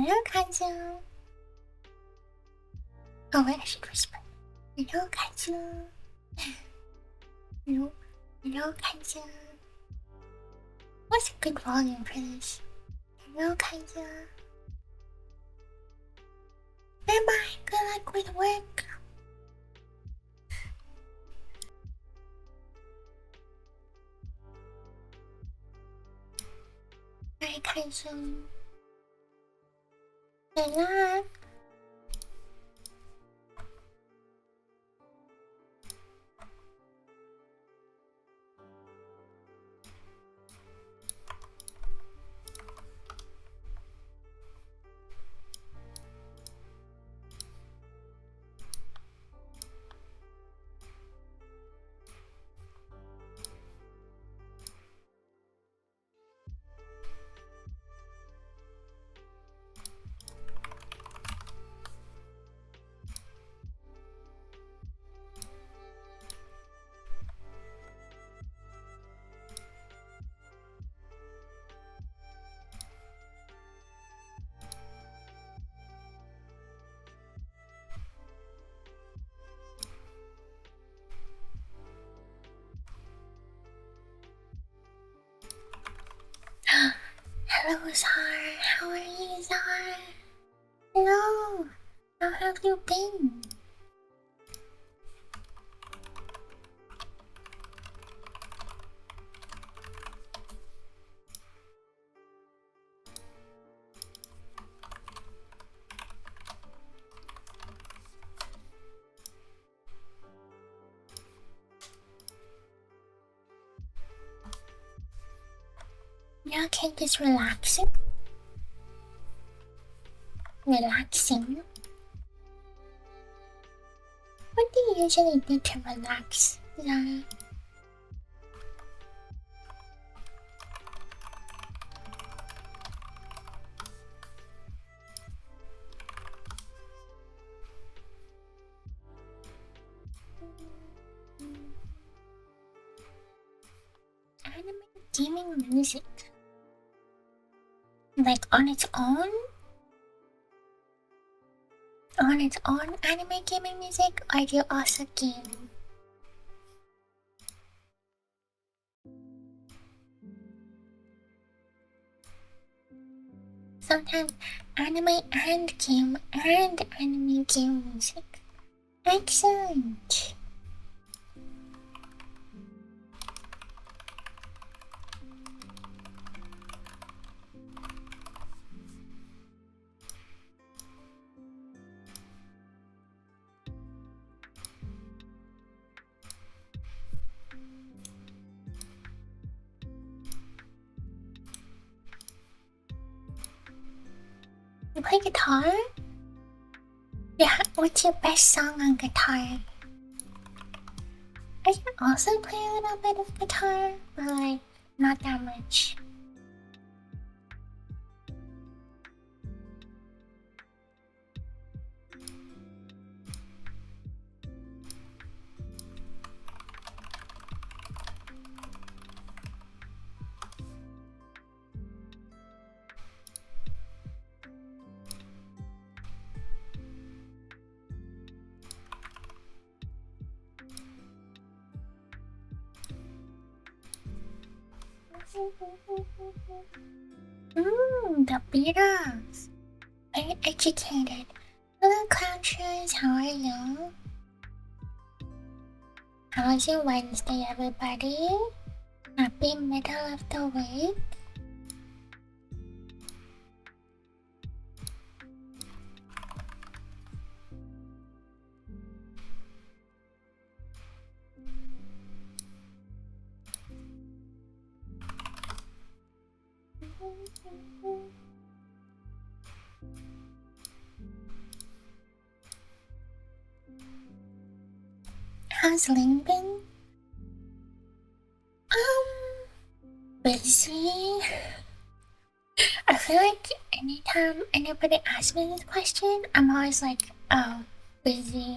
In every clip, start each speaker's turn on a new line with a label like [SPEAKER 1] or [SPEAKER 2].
[SPEAKER 1] Hello, Kazu. Oh wait, I should whisper. Hello, Kazu. Hello, hello, Kazu. What's a good volume for this? Hello, Kazu. Bye bye. Good luck with work. Hi, Kazu. Good luck. Hello, Zara. How are you, Zara? Hello. How have you been? You okay? Just relaxing. Relaxing. What do you usually do to relax, Zara? Anime gaming music. Like on its own? On its own anime gaming music, or do you also game? Sometimes anime and anime game music. Excellent. You play guitar? Yeah, what's your best song on guitar? I can also play a little bit of guitar, but like, not that much. The Beatles. Very educated. Hello, Clown Shoes. How are you? How's your Wednesday, everybody? Happy middle of the week. How's Ling been? Busy. I feel like anytime anybody asks me this question, I'm always like, oh, busy.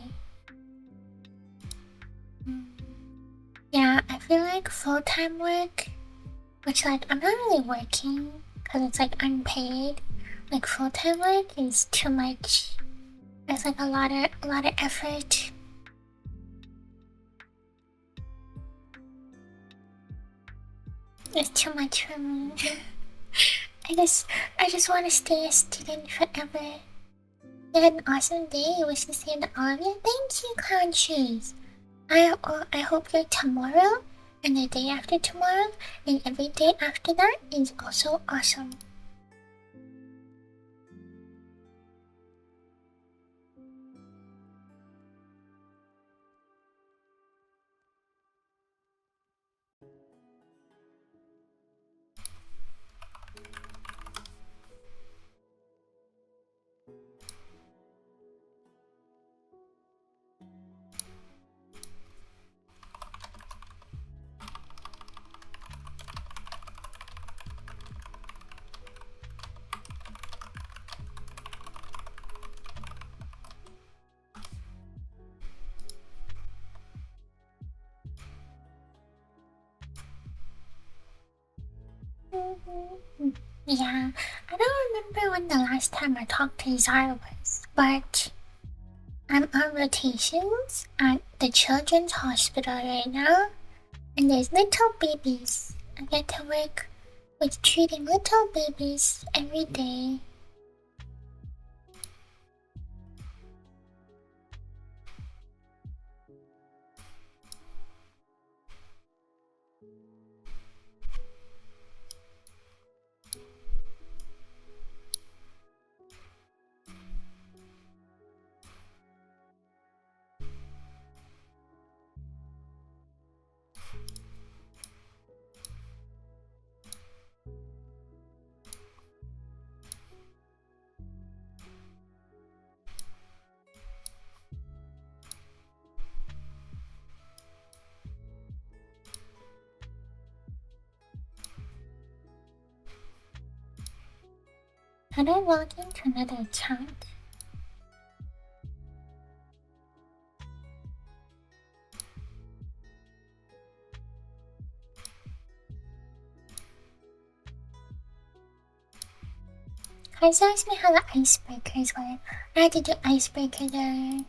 [SPEAKER 1] Yeah, I feel like full-time work, which like I'm not really working because it's like unpaid, like full-time work is too much. It's like a lot of effort. It's too much for me. I just want to stay a student forever. You had an awesome day. It was to see all of you. Thank you, Clown Shoes. I hope your tomorrow and the day after tomorrow and every day after that is also awesome. Yeah, I don't remember when the last time I talked to Zara was, but I'm on rotations at the children's hospital right now, and there's little babies. I get to work with treating little babies every day. How do I log into another account? Guys asked me how the icebreakers were. I had to do icebreaker there.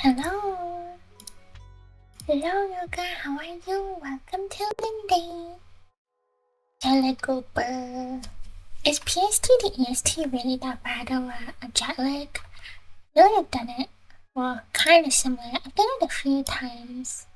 [SPEAKER 1] Hello. Hello, Yoga. How are you? Welcome to Monday. Jelly Gooper. Is PST to EST really that bad of a jet lag? I feel like I've done it. Well, kind of similar. I've done it a few times.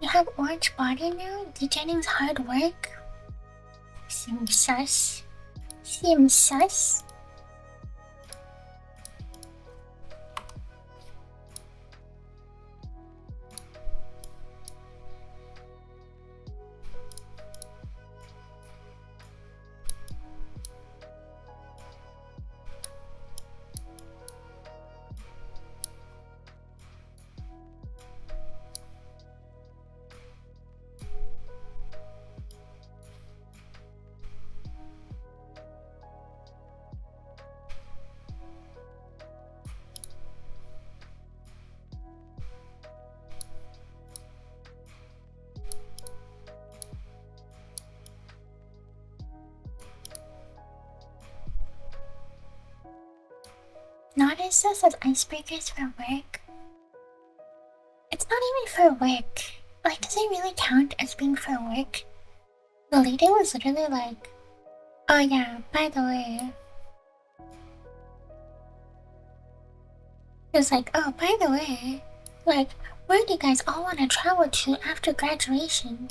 [SPEAKER 1] You have orange body now? Degening's hard work? Seems sus. Seems sus. notice this as icebreakers for work? It's not even for work. Like, does it really count as being for work? The lady was literally like, oh yeah, by the way. It was like, oh, by the way, like, where do you guys all want to travel to after graduation?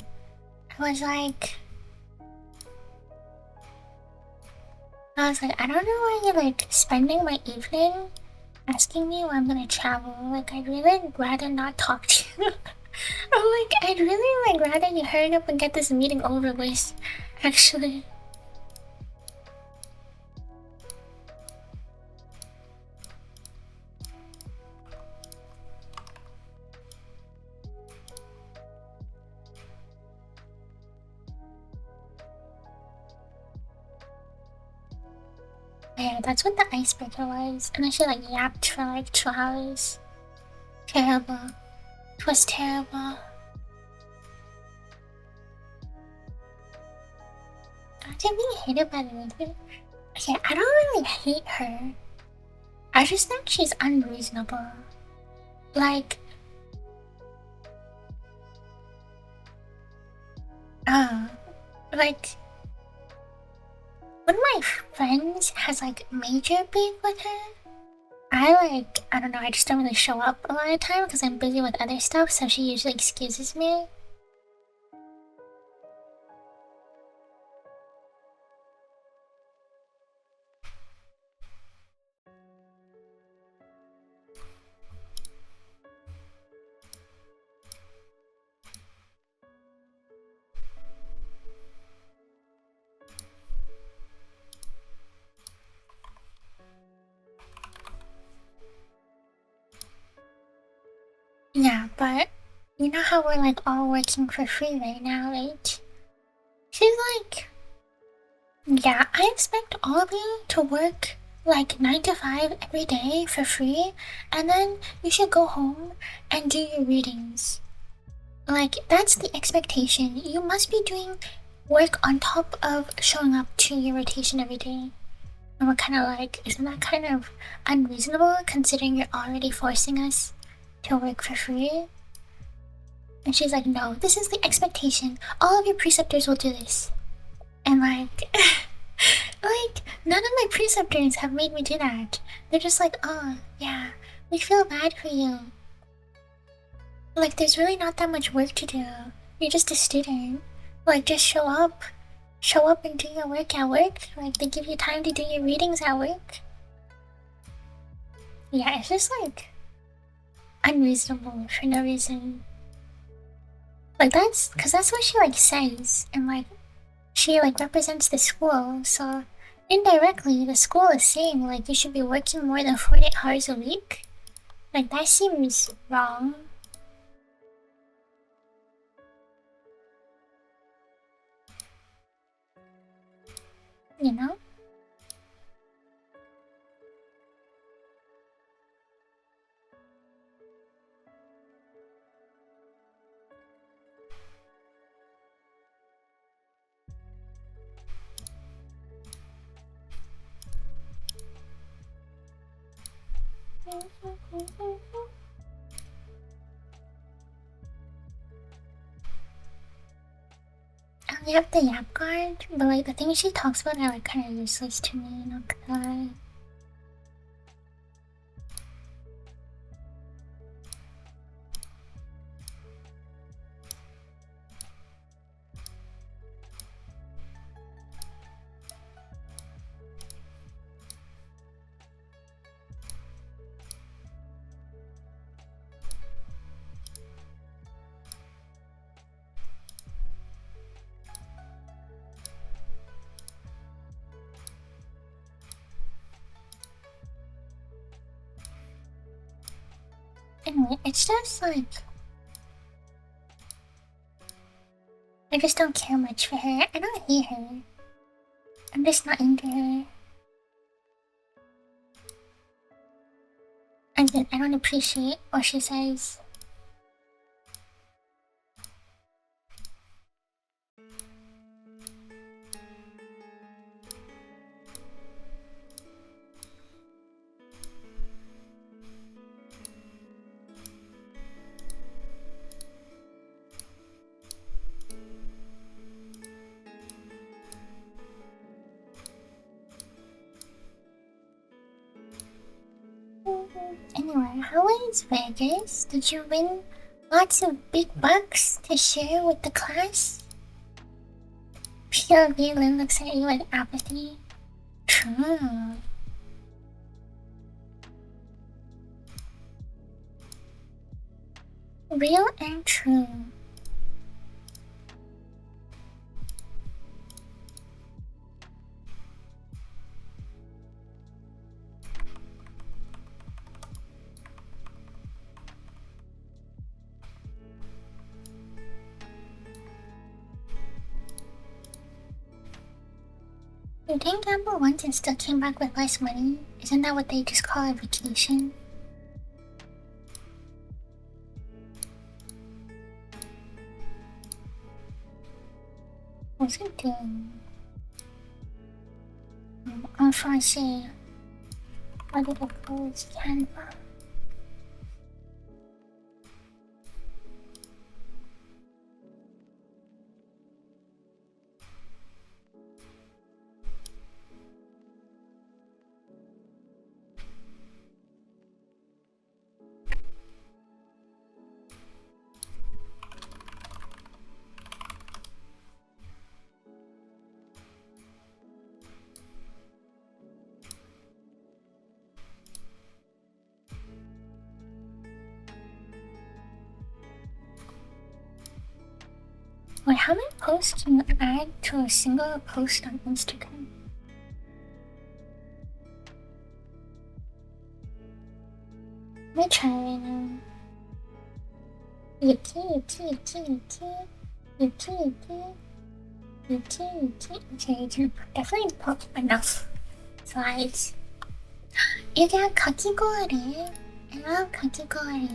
[SPEAKER 1] I was like, I don't know why you're like spending my evening asking me where I'm gonna travel. Like, I'd really rather not talk to you. I'm like, I'd really like rather you hurry up and get this meeting over with, actually. Yeah, that's what the icebreaker was. And then she like yapped for like 2 hours. Terrible. It was terrible. Imagine being hated by the lady. Okay, I don't really hate her. I just think she's unreasonable. Like, like, when my friends has like major beef with her, I don't know, I just don't really show up a lot of time because I'm busy with other stuff, so she usually excuses me. Yeah, but you know how we're like all working for free right now, right? She's like, yeah, I expect all of you to work like 9 to 5 every day for free, and then you should go home and do your readings. Like, that's the expectation. You must be doing work on top of showing up to your rotation every day. And we're kind of like, isn't that kind of unreasonable considering you're already forcing us to work for free? And she's like, no, this is the expectation. All of your preceptors will do this. And like, like, none of my preceptors have made me do that. They're just like, oh, yeah, we feel bad for you. Like, there's really not that much work to do. You're just a student. Like, just show up. Show up and do your work at work. Like, they give you time to do your readings at work. Yeah, it's just like unreasonable for no reason. Like, because that's what she like says, and like she like represents the school, so indirectly the school is saying like you should be working more than 48 hours a week. Like, that seems wrong. You know? I only have the Yap card, but like the things she talks about are like kind of useless to me, not gonna lie. Anyway, it's just like I just don't care much for her. I don't hate her. I'm just not into her. I don't appreciate what she says. Anyway, how is Vegas? Did you win lots of big bucks to share with the class? POV Lynn looks at you with apathy. True. Real and true. You didn't gamble once and still came back with less money? Isn't that what they just call a vacation? What's it doing? I'm trying to see. Why did it close Canva? Wait, how many posts can you add to a single post on Instagram? Let me try right now. Yuki. Okay, you can definitely put enough slides. You got kakigori. I love kakigori.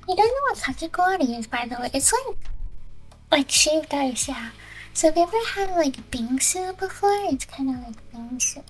[SPEAKER 1] You don't know what kakigori is, by the way. It's like shaved ice, yeah. So have you ever had like bingsu before? It's kind of like bingsu.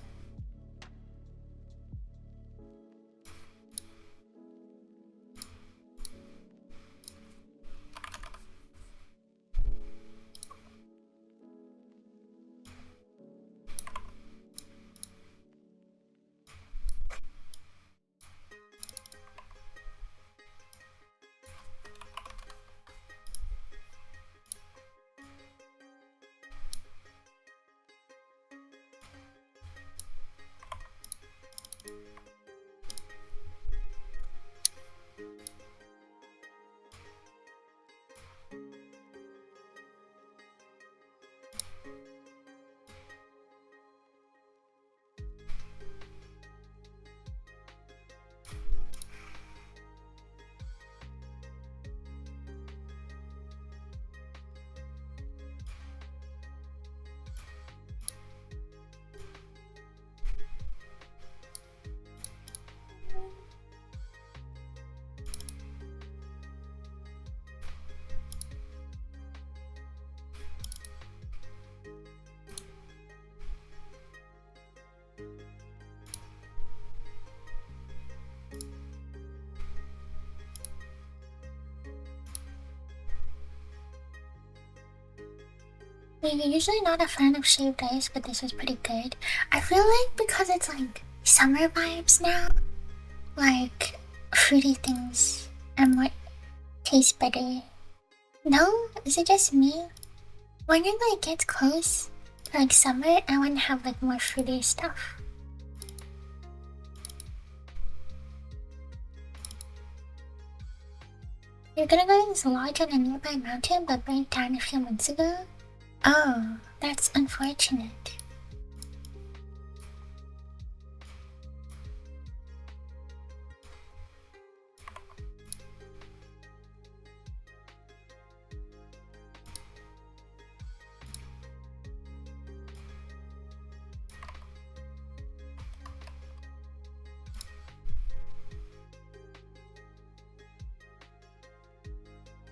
[SPEAKER 1] You're usually not a fan of shaved ice, but this is pretty good. I feel like because it's like summer vibes now, like fruity things and what tastes better. No? Is it just me? When it like gets close to like summer, I want to have like more fruity stuff. You're gonna go to this lodge on a nearby mountain but burned down a few months ago? Oh, that's unfortunate.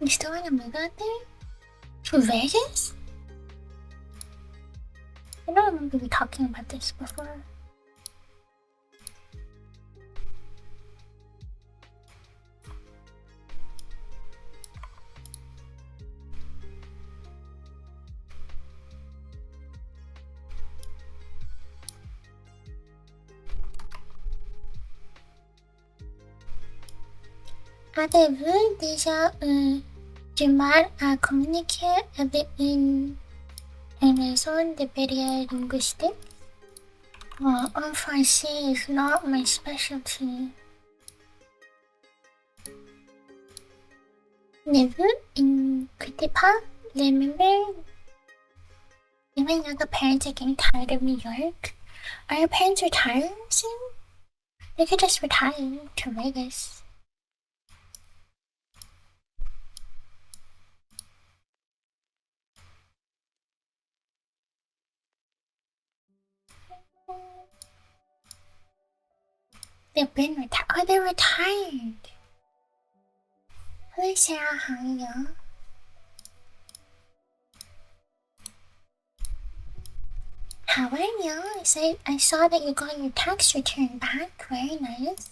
[SPEAKER 1] You still want to move out there? To Vegas? I don't remember we talking about this before. Avez-vous déjà eu du mal à communiquer avec une raison de barrière linguistique? En français is not my specialty. Ne vous inquiétez pas, remember, even younger parents are getting tired of New York. Are your parents retiring soon? They could just retire to Vegas. They've been retired. Oh, they're retired. Hello, Sarah. How are you? How are you? I saw that you got your tax return back. Very nice.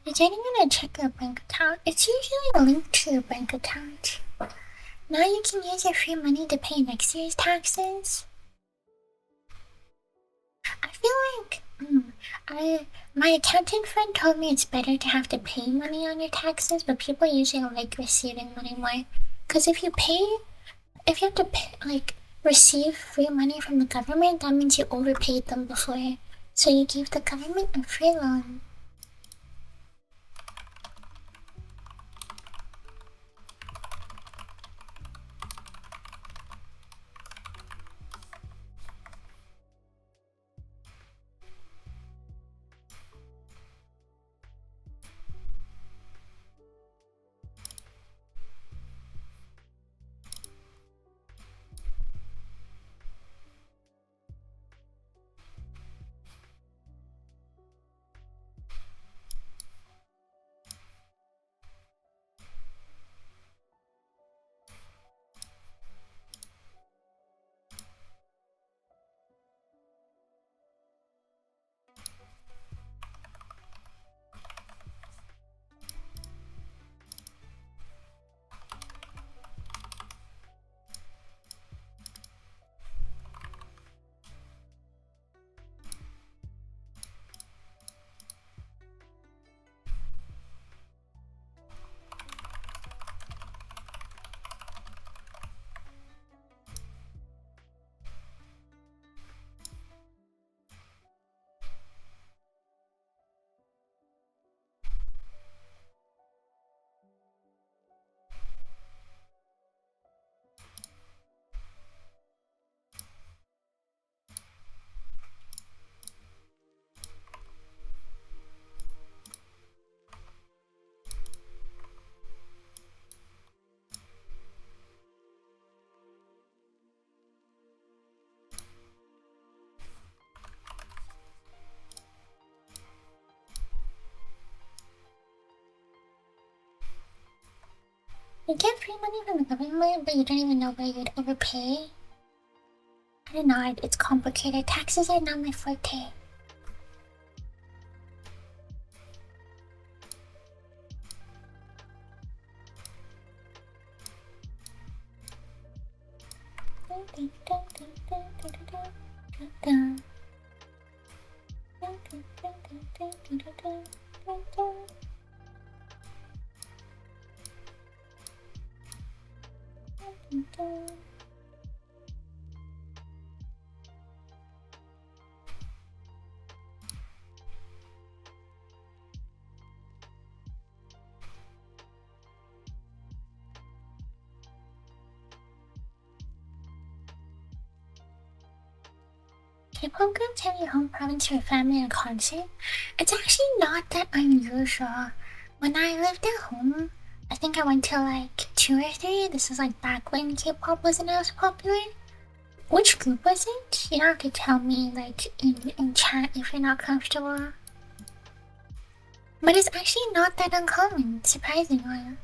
[SPEAKER 1] Is anyone gonna check your bank account? It's usually a link to your bank account. Now you can use your free money to pay next year's taxes. I feel like my accountant friend told me it's better to have to pay money on your taxes, but people usually like receiving money more. Cause if you have to pay, receive free money from the government, that means you overpaid them before. So you give the government a free loan. You get free money from the government, but you don't even know where you'd overpay. I don't know, it's complicated. Taxes are not my forte. K-pop group taking home province for family and concert. It's actually not that unusual. When I lived at home, I think I went to like 2 or 3. This is like back when K-pop wasn't as popular. Which group was it? You don't have to tell me like in chat if you're not comfortable. But it's actually not that uncommon, surprisingly.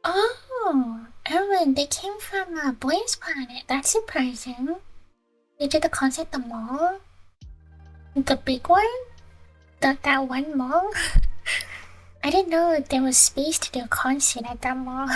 [SPEAKER 1] Oh, Aaron, they came from Boys Planet. That's surprising. They did the concert at the mall? The big one? That one mall? I didn't know there was space to do a concert at that mall.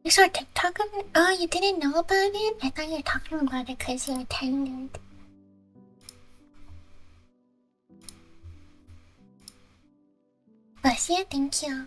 [SPEAKER 1] You saw TikTok of it? Oh, you didn't know about it? I thought you were talking about it because you attended. Bless you, thank you.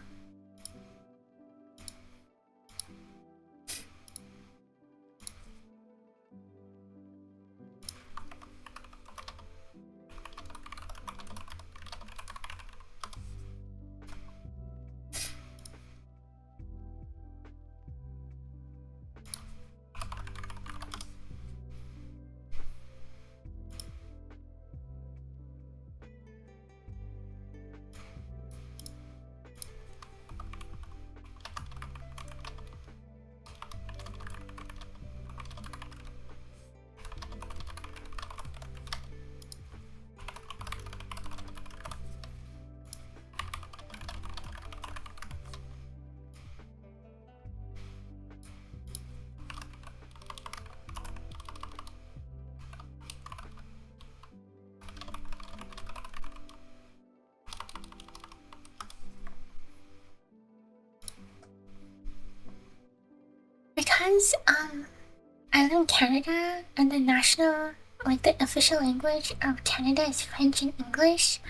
[SPEAKER 1] Because I live in Canada and the national, like the official language of Canada is French and English.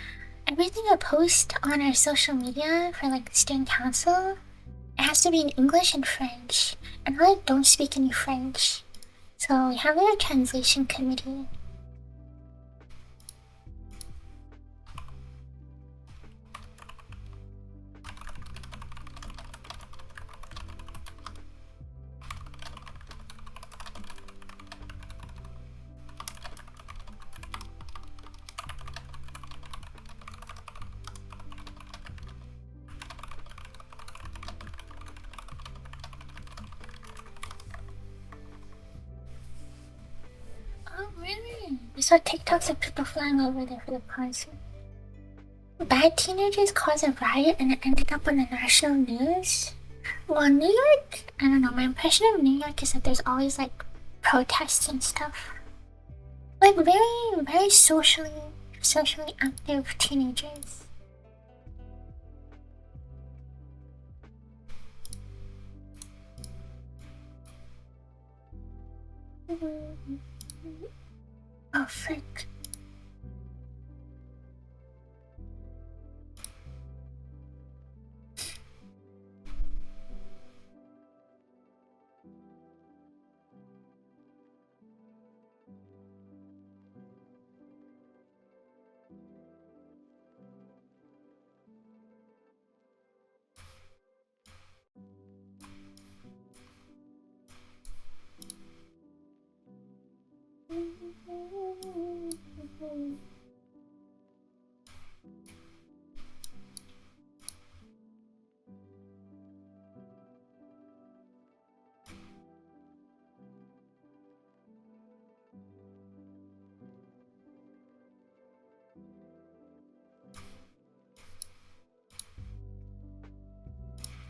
[SPEAKER 1] Everything I post on our social media for like the student council, it has to be in English and French. And I don't speak any French. So we have a translation committee. Oh, really? We saw TikToks of people flying over there for the concert. Bad teenagers caused a riot and it ended up on the national news? Well, New York, I don't know, my impression of New York is that there's always like protests and stuff. Like very socially active teenagers. Oh, frick.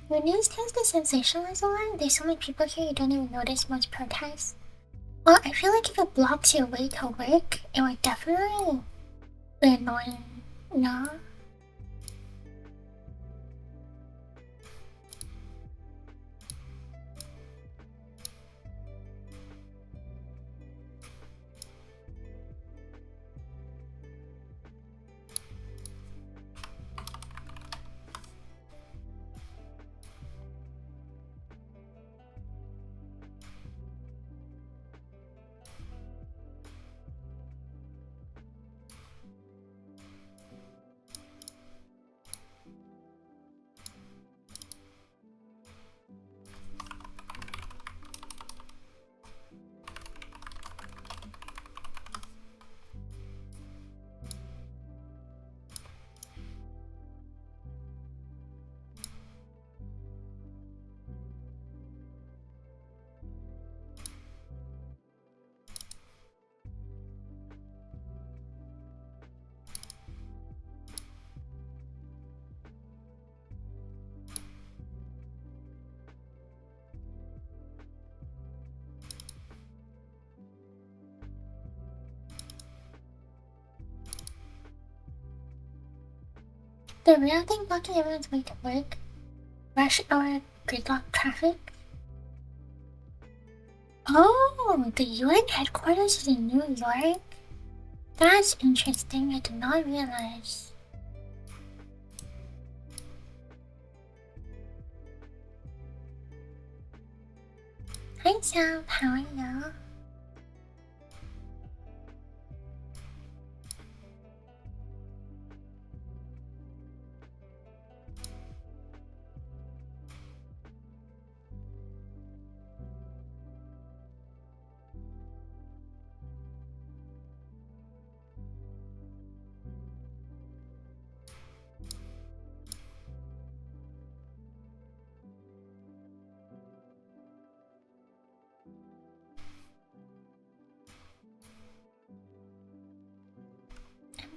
[SPEAKER 1] The news tends to sensationalize a lot. There's so many people here you don't even notice most protests. Well, I feel like if it blocks your way to work, it would definitely be annoying. No? The real thing blocking everyone's way to work? Rush hour gridlock traffic? Oh, the UN headquarters is in New York? That's interesting, I did not realize. Hi Sam, how are you?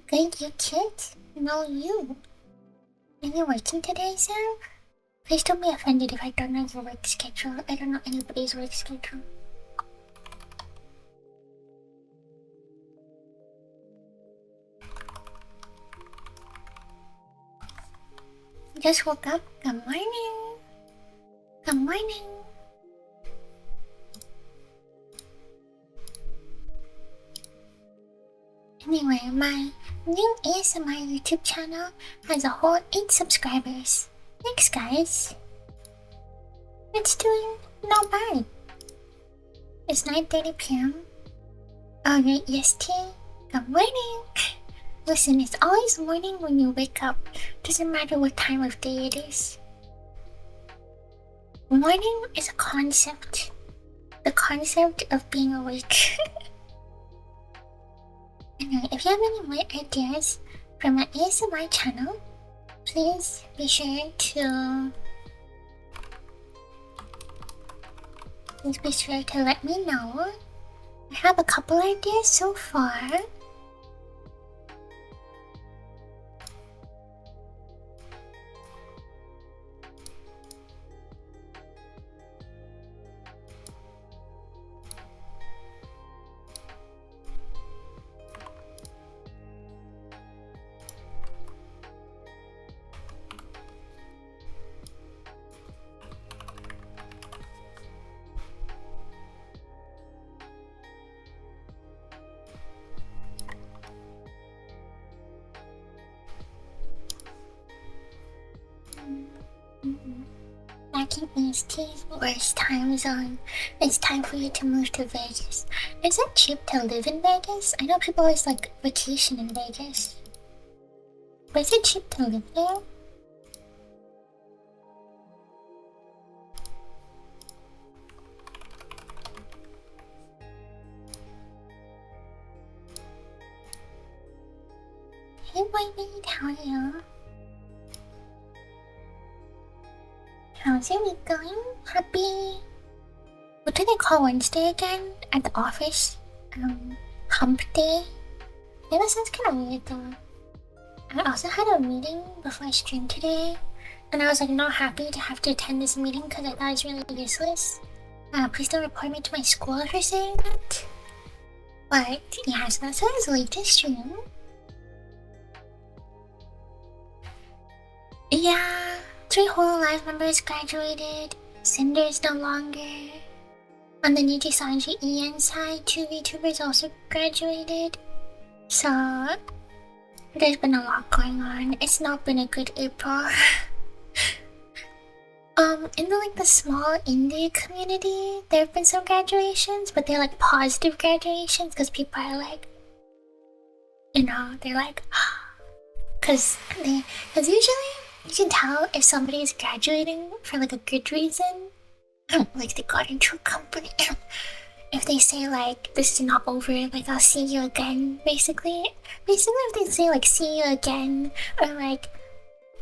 [SPEAKER 1] Good, you kids? No, you. Are you working today, Sam? Please don't be offended if I don't know your work schedule. I don't know anybody's work schedule. Just woke up. Good morning. Good morning. Anyway, my new ASMR YouTube channel has a whole 8 subscribers. Thanks, guys. It's doing not bad. It's 9:30 p.m. Oh, you're EST? Good morning. Listen, it's always morning when you wake up. Doesn't matter what time of day it is. Morning is a concept. The concept of being awake. Anyway, if you have any more ideas for my ASMR channel, please be sure to let me know. I have a couple ideas so far. Back in EST's worst time zone, it's time for you to move to Vegas. Is it cheap to live in Vegas? I know people always like vacation in Vegas. But is it cheap to live there? Hey baby, how are you? How's your week going? Happy... What do they call Wednesday again? At the office? Hump day? Yeah, that sounds kinda weird though. I also had a meeting before I streamed today, And I was like not happy to have to attend this meeting because I thought it was really useless. Please don't report me to my school for saying that. But yeah, so that's why I was late to stream. Yeah, 3 Hololive members graduated. Cinder's no longer. On the Nijisanji EN side, 2 VTubers also graduated. So there's been a lot going on. It's not been a good April. In the small indie community, there have been some graduations, but they're like positive graduations because people are like, they're like, because usually you can tell if somebody is graduating for like a good reason, like they got into a company. If they say like this is not over, like I'll see you again, basically if they say like see you again or like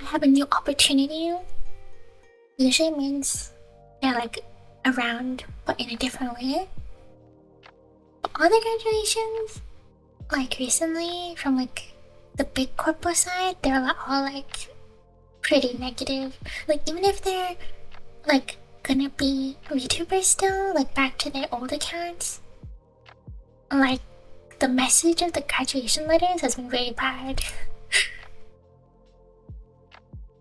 [SPEAKER 1] I have a new opportunity, usually means they're like around but in a different way. But other graduations, like recently from like the big corporate side, they're all like pretty negative. Like even if they're like gonna be VTubers still, like back to their old accounts, like the message of the graduation letters has been very bad.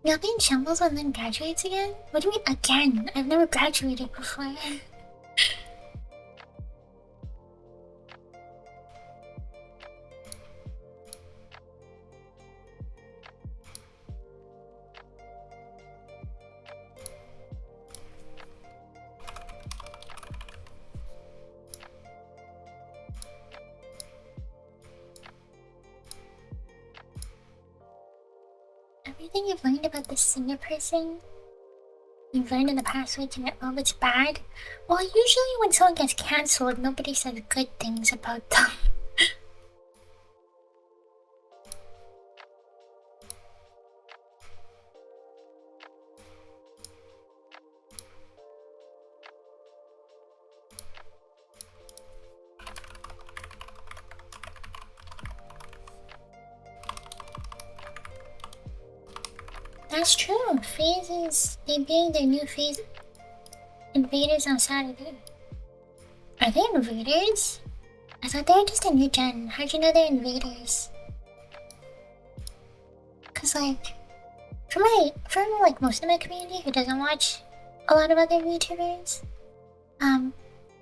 [SPEAKER 1] You'll be in shambles and then graduates again? What do you mean again? I've never graduated before. Everything you've learned about this Cinder person, you've learned in the past week and all it's bad. Well, usually when someone gets cancelled, nobody says good things about them. That's true. FaZe is debuting their new FaZe Invaders on Saturday. Are they Invaders? I thought they were just a new gen. How'd you know they're Invaders? Cause like, from like most of my community who doesn't watch a lot of other VTubers,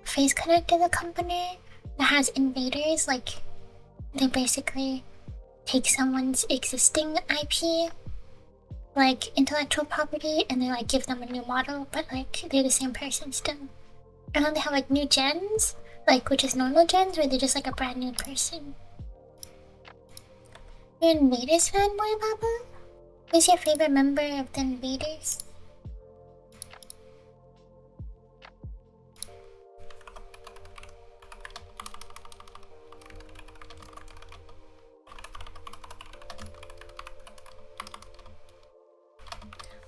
[SPEAKER 1] FaZe Connect is a company that has Invaders. Like, they basically take someone's existing IP, like intellectual property, and they like give them a new model, but like they're the same person still. And then they have like new gens, like which is normal gens where they're just like a brand new person. You're an Invaders fanboy, Baba? Who's your favorite member of the Invaders?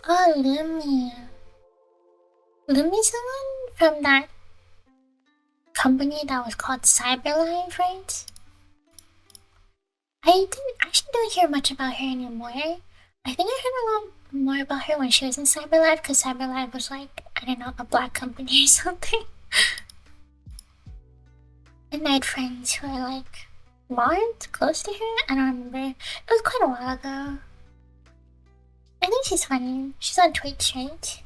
[SPEAKER 1] Oh, Lumi. Lumi's the one from that company that was called Cyberlife, right? I actually don't hear much about her anymore. I think I heard a lot more about her when she was in Cyberlife, because Cyberlife was like, I don't know, a black company or something. And I had friends who were like mods close to her. I don't remember. It was quite a while ago. I think she's funny. She's on Twitch, right?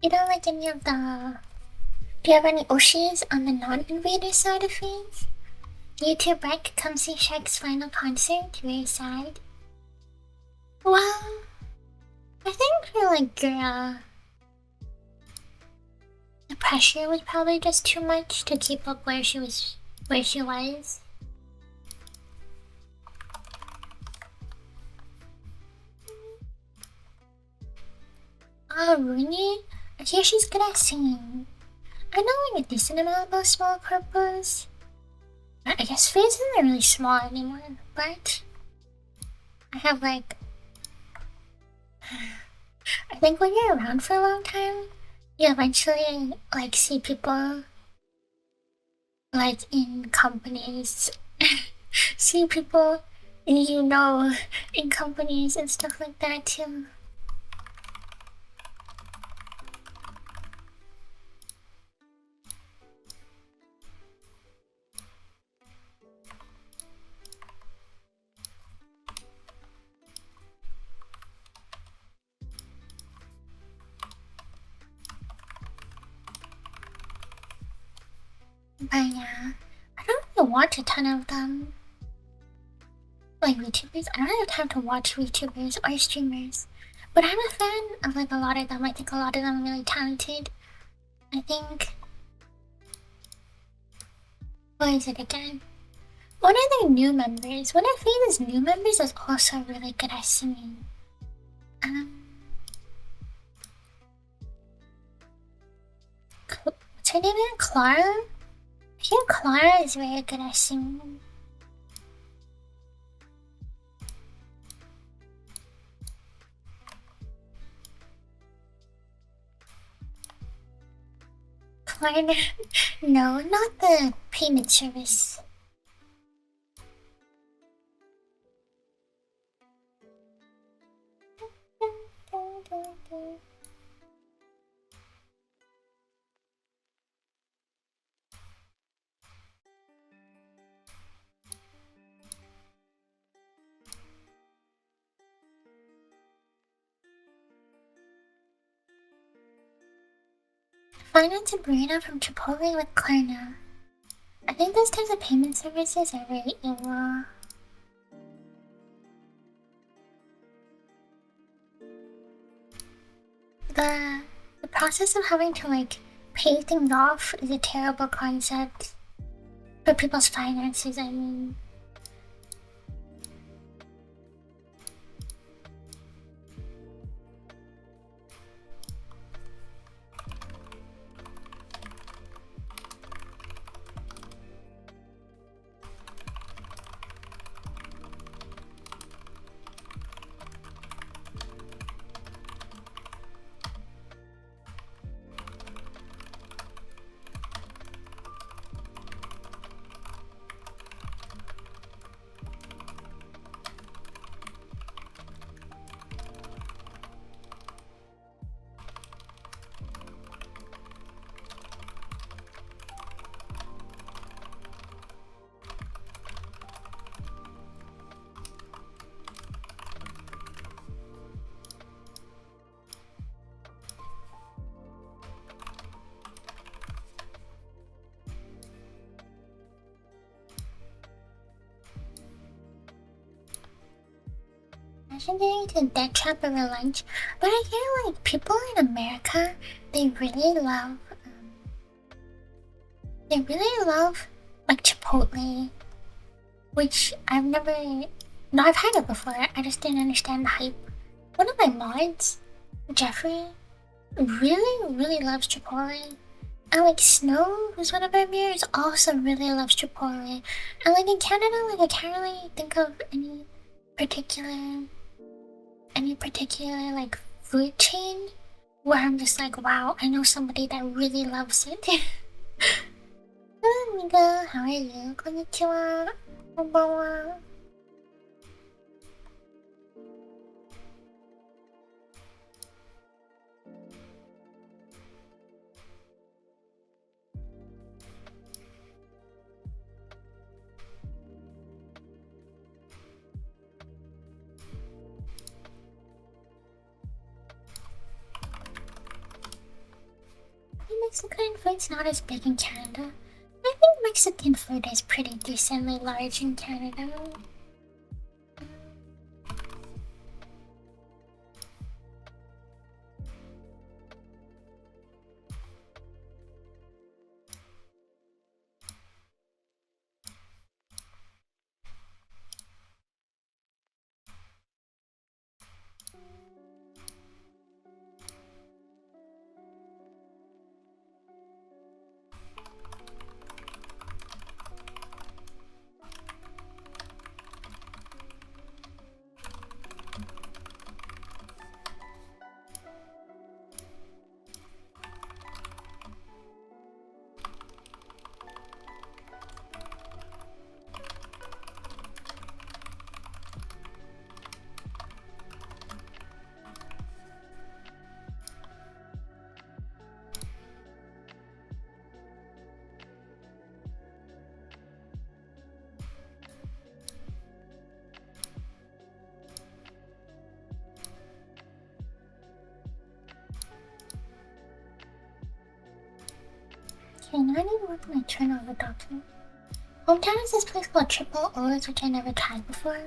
[SPEAKER 1] You don't like any of the... Do you have any Oshis on the non-invader side of things? YouTube Rec, come see Shrek's final concert. Very sad. Well, I think for like girl, the pressure was probably just too much to keep up where she was. Oh, Rooney? I hear she's good at singing. I know like a decent amount about small corpos. I guess FaZe isn't really small anymore, but I have like think when you're around for a long time, you eventually like see people like in companies, see people you know in companies and stuff like that too. But yeah, I don't really watch a ton of them. Like VTubers, I don't have time to watch VTubers or streamers. But I'm a fan of like a lot of them. I think a lot of them are really talented. I think... What is it again? One of their new members, one of Phase's new members is also really good at singing. What's her name again? Clara? I think Clara is very good at singing. Clara? No, not the payment service. Finance and burrito from Chipotle with Klarna. I think those types of payment services are really evil. The process of having to like pay things off is a terrible concept for people's finances, I mean. Imagine getting into a debt trap over lunch. But I hear like people in America, they really love like Chipotle, which I've never. No, I've had it before. I just didn't understand the hype. One of my mods, Jeffrey, really loves Chipotle. And like Snow, who's one of our mirrors, also really loves Chipotle. And like in Canada, like I can't really think of any particular like food chain where I'm just like, wow, I know somebody that really loves it. Hello, amiga. How are you? Konnichiwa. Konbanwa. Mexican food's not as big in Canada. I think Mexican food is pretty decently large in Canada. Okay, now I need to work my turnover document. Hometown is this place called Triple O's, which I never tried before.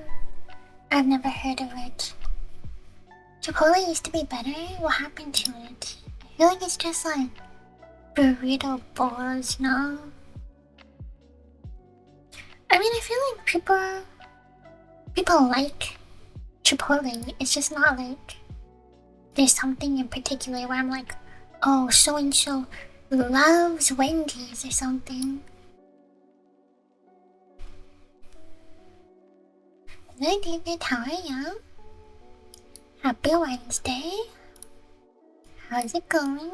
[SPEAKER 1] I've never heard of it. Chipotle used to be better. What happened to it? I feel like it's just like burrito bowls, no? I mean, I feel like people like Chipotle. It's just not like there's something in particular where I'm like, oh, so and so loves Wendy's or something. Hello, David. How are you? Happy Wednesday. How's it going?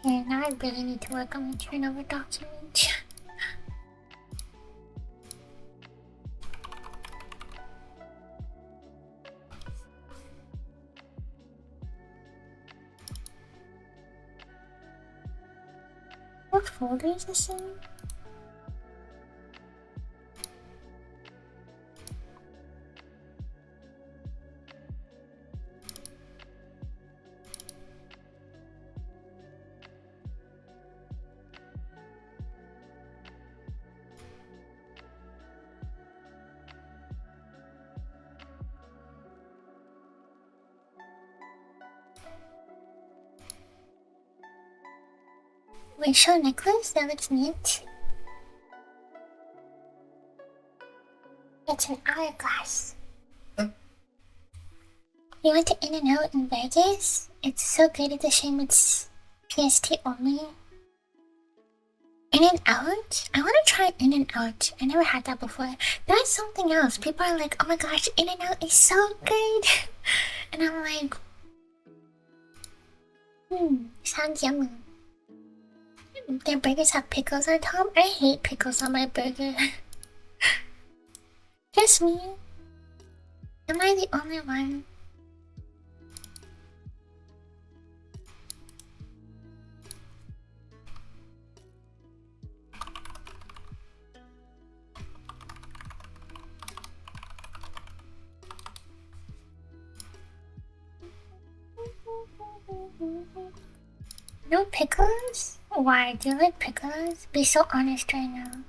[SPEAKER 1] Yeah, now I really need to work on the turnover document. What folder is this in? Wait, show necklace? That looks neat. It's an hourglass. You went to In-N-Out in Vegas? It's so good, it's a shame it's PST only. In-N-Out? I want to try In-N-Out. I never had that before. That's something else. People are like, oh my gosh, In-N-Out is so good. And I'm like, sounds yummy. Their burgers have pickles on top? I hate pickles on my burger. Just me. Am I the only one? No pickles? Why? Do you like pickles? Be so honest right now.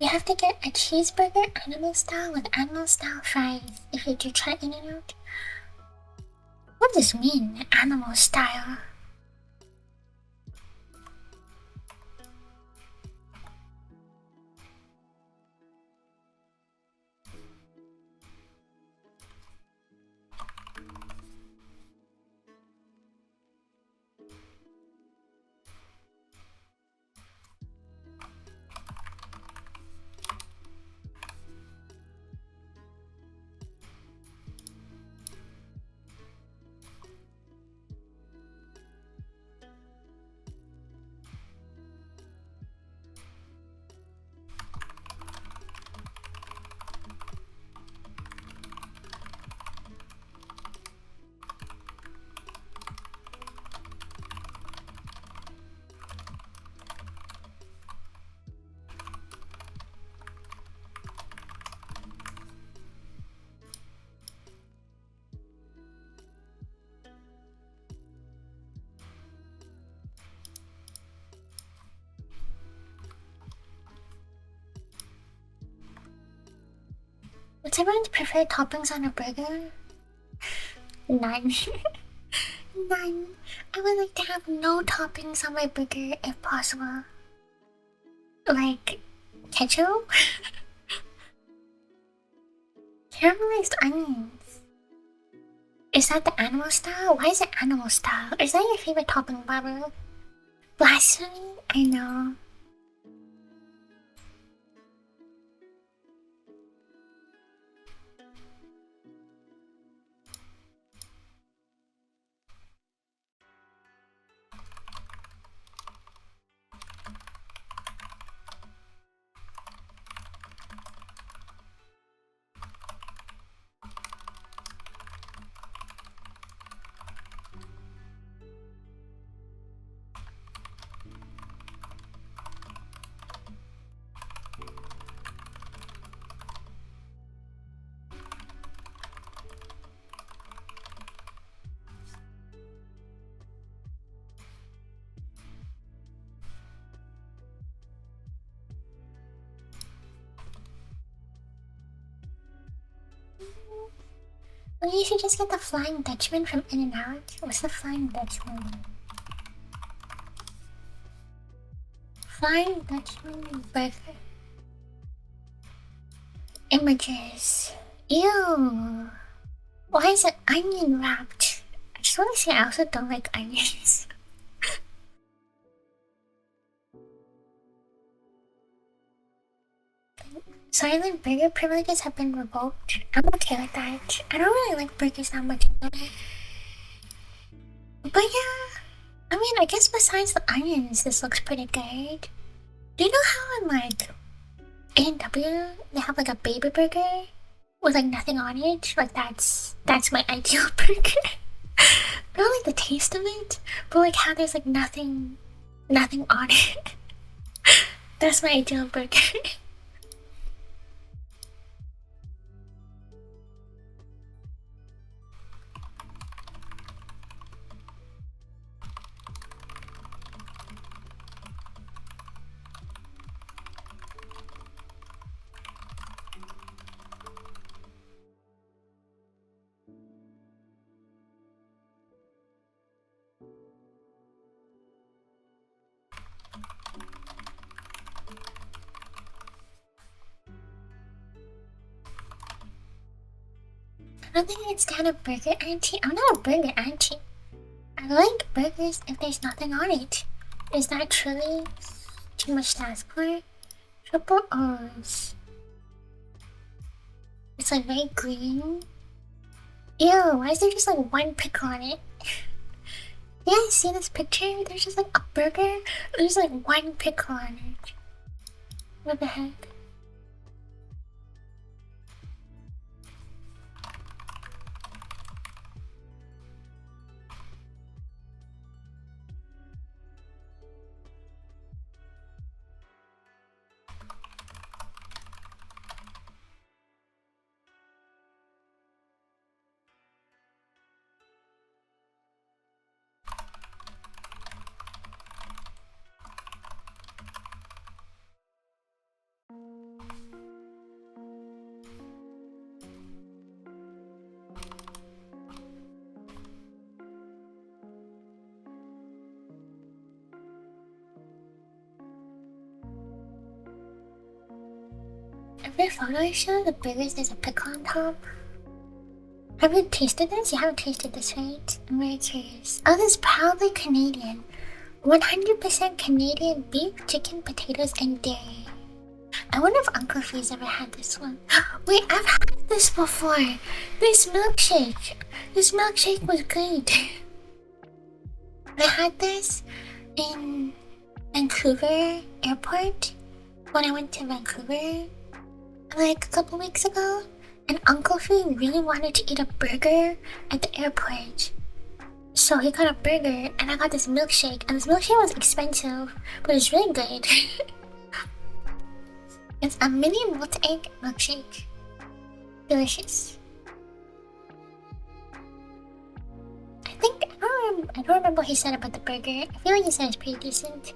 [SPEAKER 1] You have to get a cheeseburger animal style with animal style fries if you do try In-N-Out. What does this mean, animal style? What's everyone's preferred toppings on a burger? None. None. I would like to have no toppings on my burger if possible. Like ketchup? Caramelized onions. Is that the animal style? Why is it animal style? Is that your favorite topping, Barbara? Blasphemy? I know. Well, you should just get the Flying Dutchman from In-N-Out. What's the Flying Dutchman? Flying Dutchman burger. Images. Ew. Why is it onion wrapped? I just want to say I also don't like onions. Silent burger privileges have been revoked. I'm okay with that. I don't really like burgers that much anyway. But yeah, I mean, I guess besides the onions, this looks pretty good. Do you know how in like A&W they have like a baby burger with like nothing on it? Like that's my ideal burger. Not like the taste of it, but like how there's like nothing on it. That's my ideal burger. I don't think I can stand a burger auntie. I'm not a burger auntie. I like burgers if there's nothing on it. Is that truly too much to ask for? Triple O's. It's like very green. Ew, why is there just like one pickle on it? Yeah, see this picture? There's just like a burger. There's like one pickle on it. What the heck? Every photo I show, the burgers there's a pickle on top. Have you tasted this? You haven't tasted this, right? I'm very curious. Oh, this is proudly Canadian. 100% Canadian beef, chicken, potatoes, and dairy. I wonder if Uncle Fee's ever had this one. Wait, I've had this before. This milkshake. This milkshake was good. I had this in Vancouver airport when I went to Vancouver like a couple weeks ago, and Uncle Fee really wanted to eat a burger at the airport. So he got a burger and I got this milkshake, and this milkshake was expensive, but it's really good. It's a mini malt egg milkshake. Delicious. I don't remember what he said about the burger. I feel like he said it's pretty decent.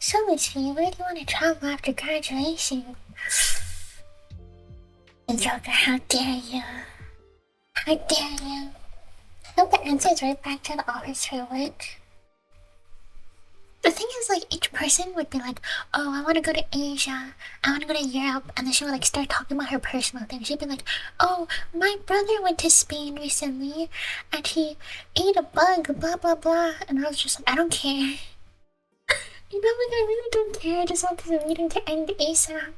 [SPEAKER 1] So, linphii, where do you want to travel after graduation? Joker, how dare you? How dare you? I hope the answer is right back to the office for work. The thing is, like, each person would be like, oh, I want to go to Asia, I want to go to Europe, and then she would, like, start talking about her personal things. She'd be like, oh, my brother went to Spain recently, and he ate a bug, blah, blah, blah. And I was just like, I don't care. You know, like, I really don't care. I just want this meeting to end ASAP.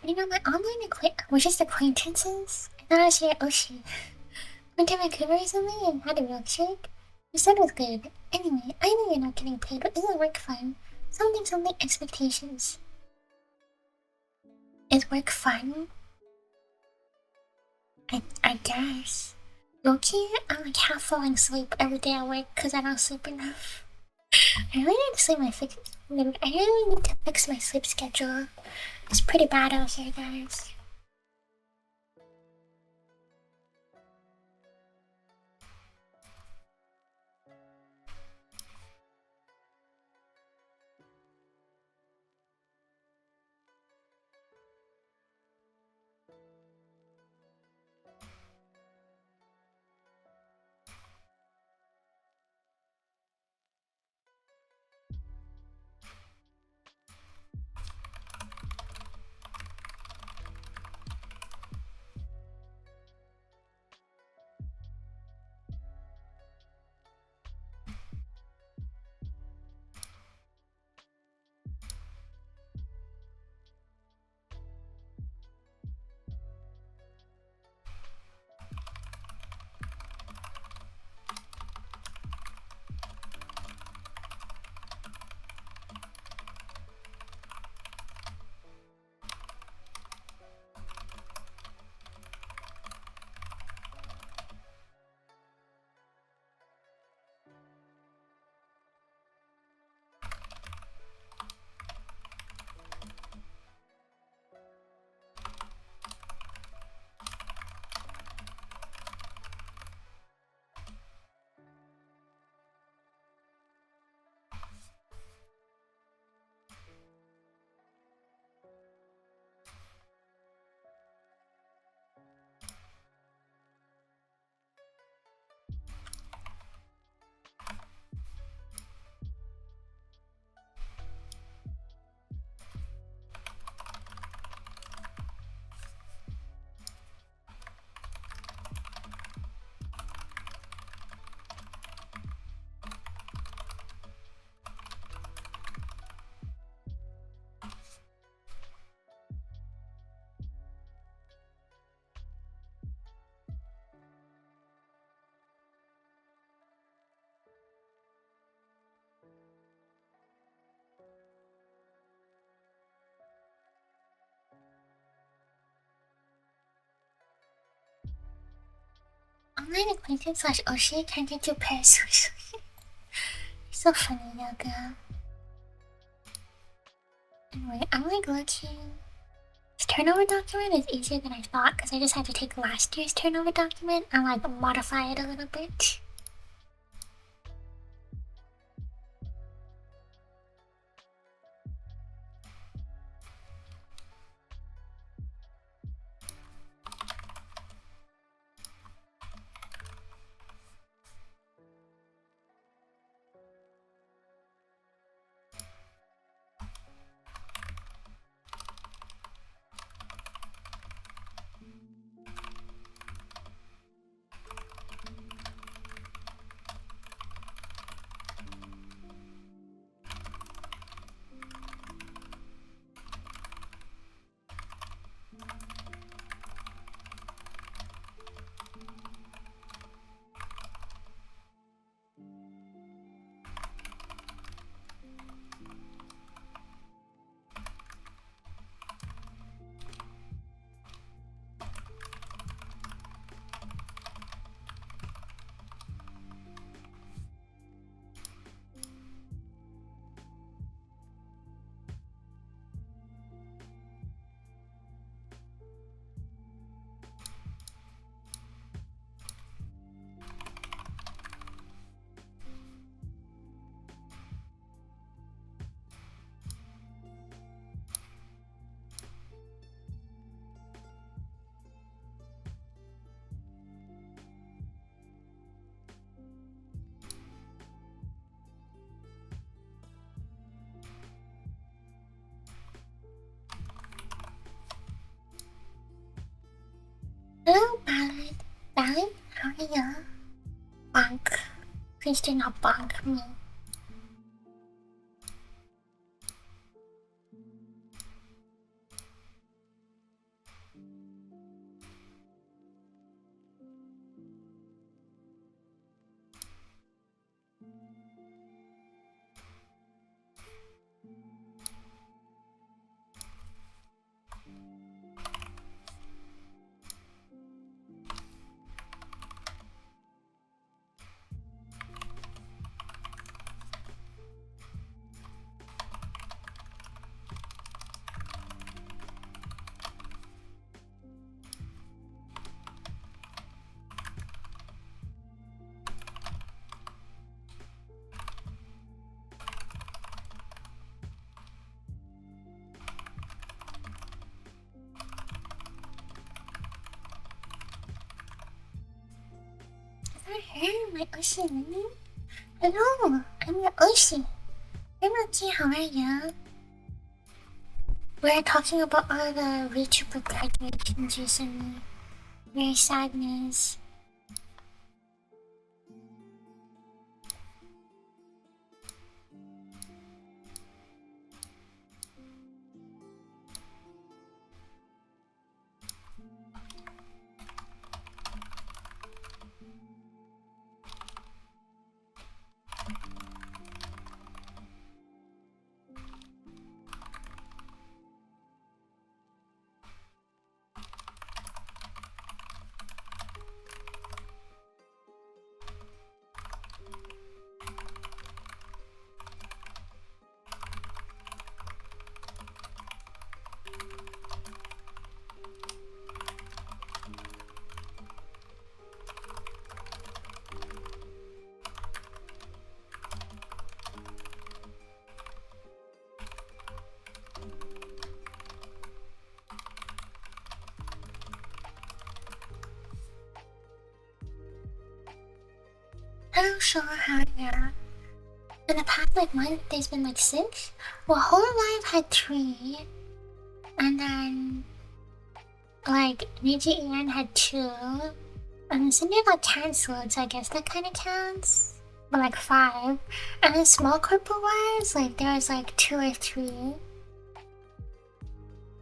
[SPEAKER 1] You know, my online we're just acquaintances. I thought I was here at Oshi. Went to Vancouver recently and had a milkshake. You said it was good. Anyway, I know you're not getting paid, but isn't work fun? Something expectations. Is work fun? I guess. Loki, I'm like half falling asleep every day at work because I don't sleep enough. I really need to I really need to fix my sleep schedule. It's pretty bad out here, guys. Online acquaintance slash Oshi turned into parasocial. So funny, Yoga. Anyway, I'm like looking. This turnover document is easier than I thought because I just had to take last year's turnover document and like modify it a little bit. Hello, Ballad. Ballad, how are you? Bonk. Please do not bonk me. that her? My Oshi Lily? Hello, I'm your Oshi. I'm Lucky, how are you? We're talking about all the VTuber graduations recently. Very sadness. Hello, sure, how are you? In the past month, there's been 6. Well, Whole Life had 3. And then Meiji Ian had 2. And Cindy got cancelled, so I guess that kinda counts. But 5. And then small corporate wise, there was 2 or 3.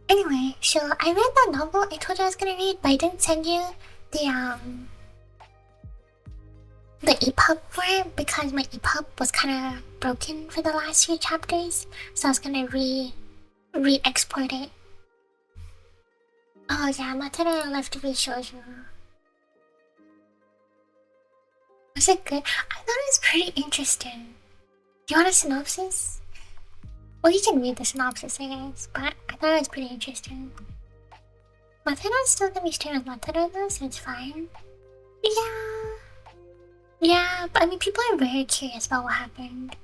[SPEAKER 1] Anyway, so I read that novel I told you I was gonna read, but I didn't send you the EPUB for it because my EPUB was kinda broken for the last few chapters, so I was gonna re-export it. Oh yeah, Matera left to be shoujo. Was it good? I thought it was pretty interesting. Do you want a synopsis? Well, you can read the synopsis, I guess, but I thought it was pretty interesting. Matera's still gonna be staying with Matera though, so it's fine. Yeah, but I mean, people are very curious about what happened.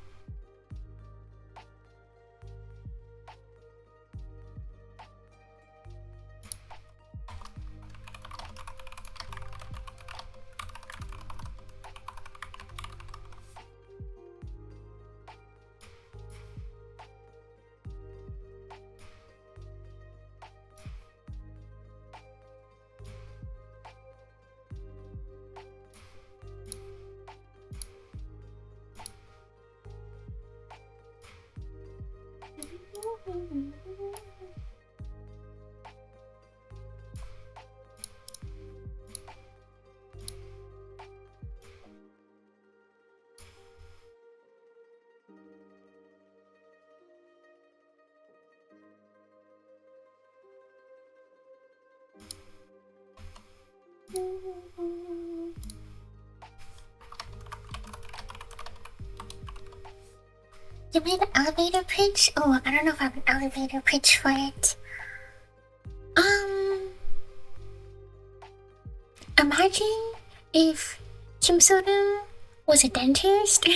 [SPEAKER 1] You made an elevator pitch? Oh, I don't know if I have an elevator pitch for it. Imagine if Kim Soda was a dentist.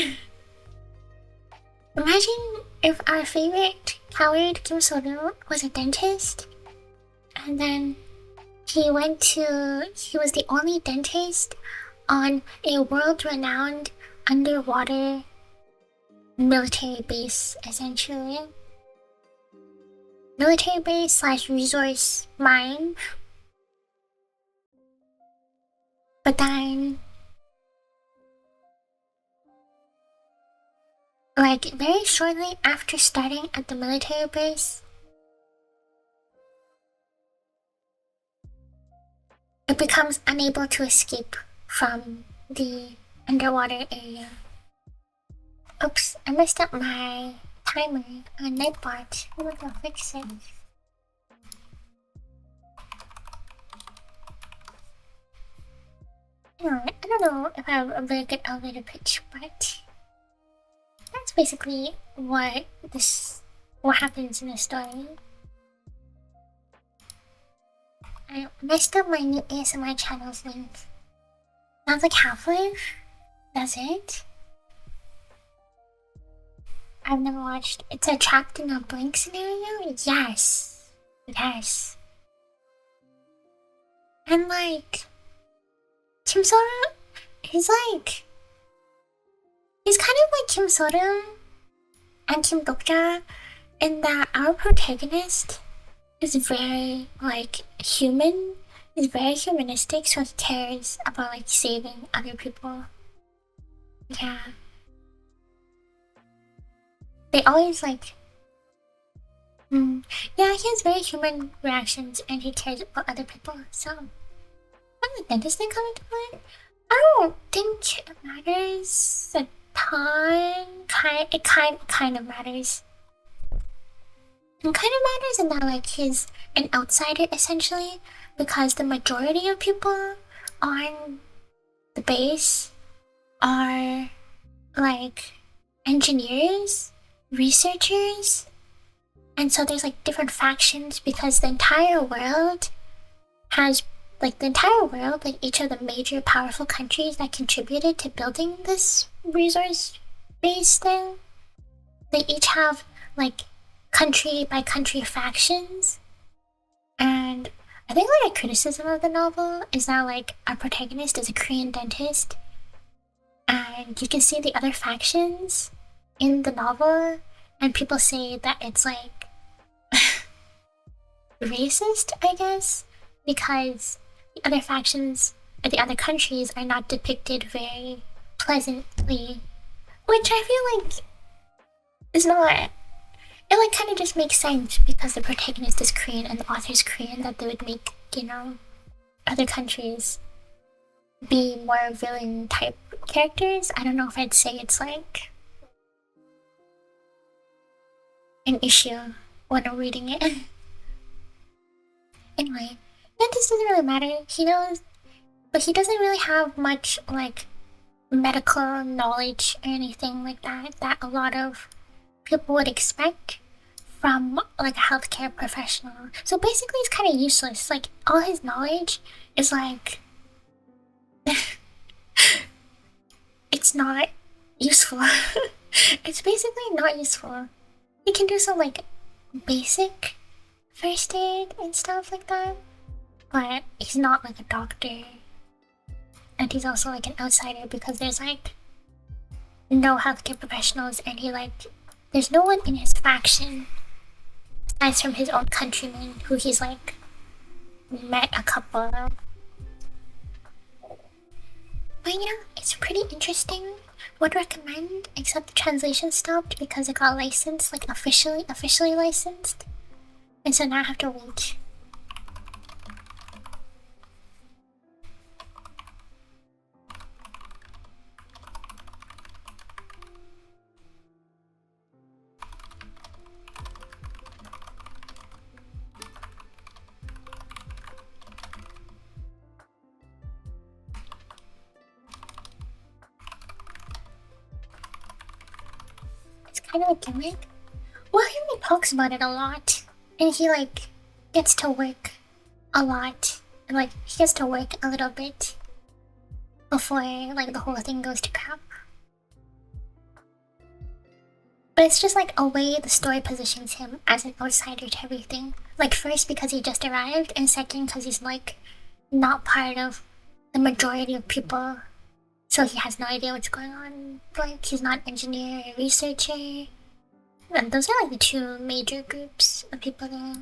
[SPEAKER 1] Imagine if our favorite coward Kim Soda was a dentist, and then he was the only dentist on a world-renowned underwater military base, essentially. Military base slash resource mine. But then, very shortly after starting at the military base, it becomes unable to escape from the underwater area. Oops, I messed up my timer on Nightbot. I'm gonna go fix it. Anyway, I don't know if I have a very good elevator pitch, but that's basically what happens in the story. I messed up my new ASMR channel's link. Sounds like Half-Life? That's it? I've never watched. It's a trapped in a blank scenario? Yes. Yes. And Kim Sora he's like he's kind of like Kim Sorum and Kim Dokja in that our protagonist is very like human, is very humanistic, so he cares about like saving other people. Yeah. They always like yeah, he has very human reactions and he cares about other people, so when the dentist thing come into play, I don't think it matters a ton. It kind of matters. It kind of matters in that like he's an outsider essentially, because the majority of people on the base are like engineers, researchers, and so there's like different factions because the entire world has like each of the major powerful countries that contributed to building this resource base thing, they each have like country by country factions. And I think like a criticism of the novel is that like our protagonist is a Korean dentist, and you can see the other factions in the novel, and people say that it's like racist, I guess, because the other factions or the other countries are not depicted very pleasantly, which I feel like is not. It like kind of just makes sense because the protagonist is Korean and the author is Korean, that they would make, you know, other countries be more villain type characters. I don't know if I'd say it's like an issue when I'm reading it. Anyway, that just doesn't really matter. He knows, but he doesn't really have much like medical knowledge or anything like that a lot of people would expect from like a healthcare professional. So basically, it's kind of useless. Like all his knowledge is like it's not useful. It's basically not useful. He can do some like basic first aid and stuff like that, but he's not like a doctor. And he's also like an outsider because there's like no healthcare professionals, and he like there's no one in his faction aside from his own countrymen who he's like met a couple of. But yeah, it's pretty interesting. Would recommend, except the translation stopped because it got licensed, like officially licensed, and so now I have to wait. It's kind of a gimmick. Well, he only talks about it a lot, and he like gets to work a lot, and like he gets to work a little bit before like the whole thing goes to crap. But it's just like a way the story positions him as an outsider to everything. Like first because he just arrived, and second because he's like not part of the majority of people, so he has no idea what's going on. Like he's not an engineer or researcher, and those are like the two major groups of people there.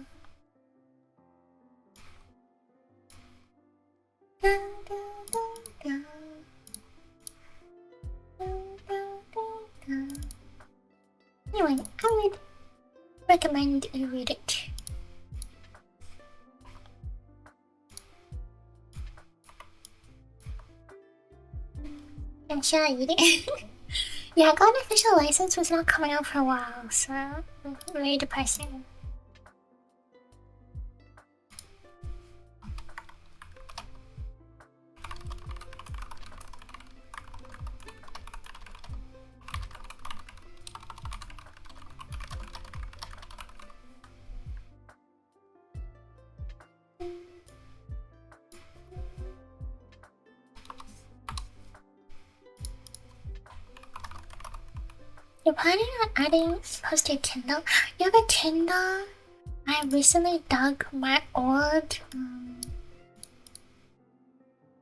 [SPEAKER 1] Anyway, I would recommend you read it. And should I read it? Yeah, I got an official license, was not coming out for a while, so very depressing. You're planning on adding post your Kindle? You have a Kindle? I recently dug my old,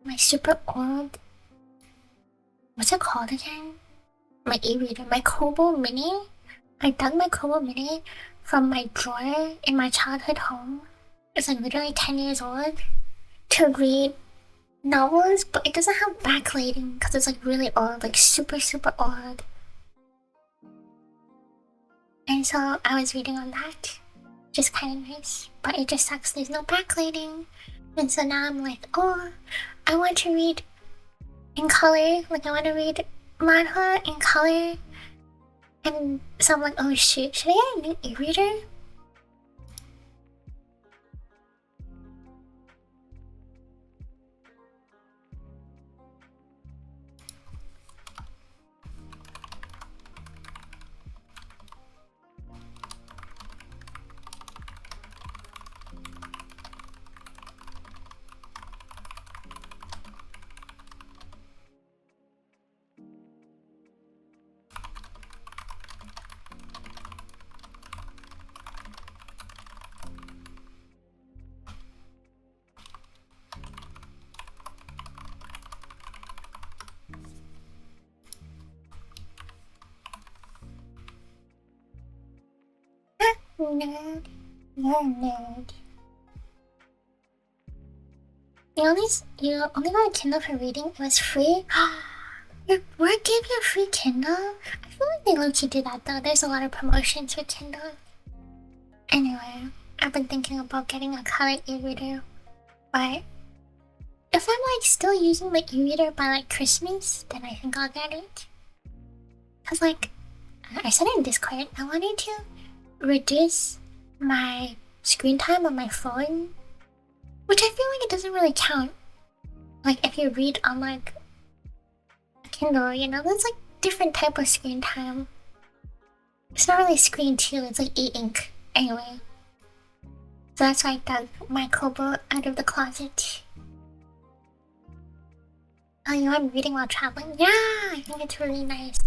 [SPEAKER 1] my super old what's it called again? My e-reader, my Kobo Mini. I dug my Kobo Mini from my drawer in my childhood home. It's like literally 10 years old to read novels, but it doesn't have backlighting because it's like really old, like super, super old. And so I was reading on that, which is kind of nice, but it just sucks there's no backlighting. And so now I'm like, oh, I want to read in color, like I want to read manhwa in color. And so I'm like, oh shoot, should I get a new e-reader? Nerd. You're a nerd. You only got a Kindle for reading? It was free? Your work gave you a free Kindle? I feel like they low-key do that though. There's a lot of promotions with Kindle. Anyway, I've been thinking about getting a color e-reader. But if I'm like still using my e-reader by like Christmas, then I think I'll get it. Cause like, I said in Discord, I wanted to reduce my screen time on my phone, which I feel like it doesn't really count. Like if you read on like a Kindle, you know, that's like different type of screen time. It's not really screen too, it's like e-ink. Anyway. So that's why I dug my Kobo out of the closet. Oh, you want reading while traveling? Yeah, I think it's really nice.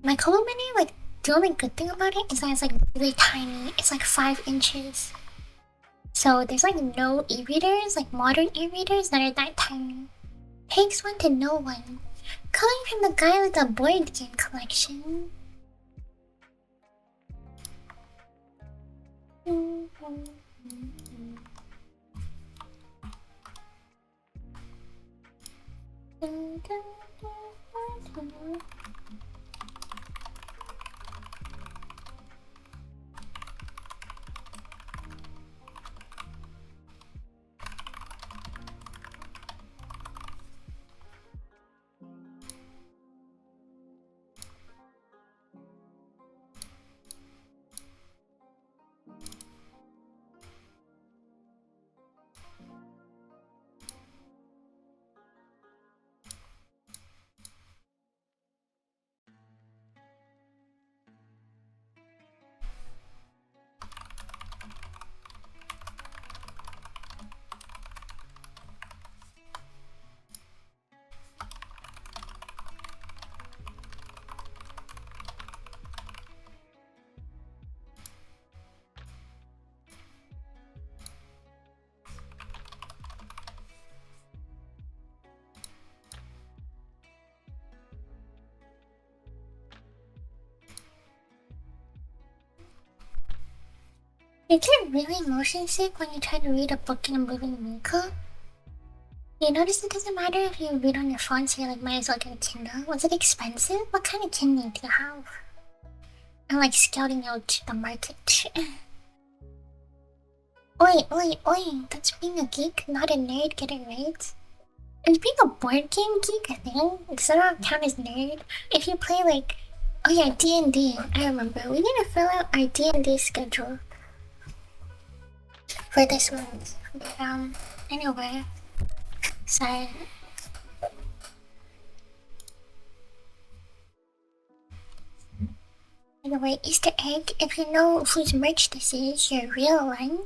[SPEAKER 1] My Kobo Mini, like, the only good thing about it is that it's like really tiny. It's like 5 inches. So there's like no e-readers, like modern e-readers that are that tiny. Takes one to know one. Coming from the guy with the board game collection. You get really motion sick when you try to read a book in a moving vehicle. You notice it doesn't matter if you read on your phone, so you like might as well get a Kindle. Was it expensive? What kind of Kindle do you have? I'm like scouting out the market. Oi! That's being a geek, not a nerd. Get it right? Is being a board game geek a thing? Does that not count as nerd? If you play like, oh yeah, D&D. I remember. We need to fill out our D&D schedule for this month. But anyway, sorry. Anyway, Easter egg. If you know whose merch this is, your real one.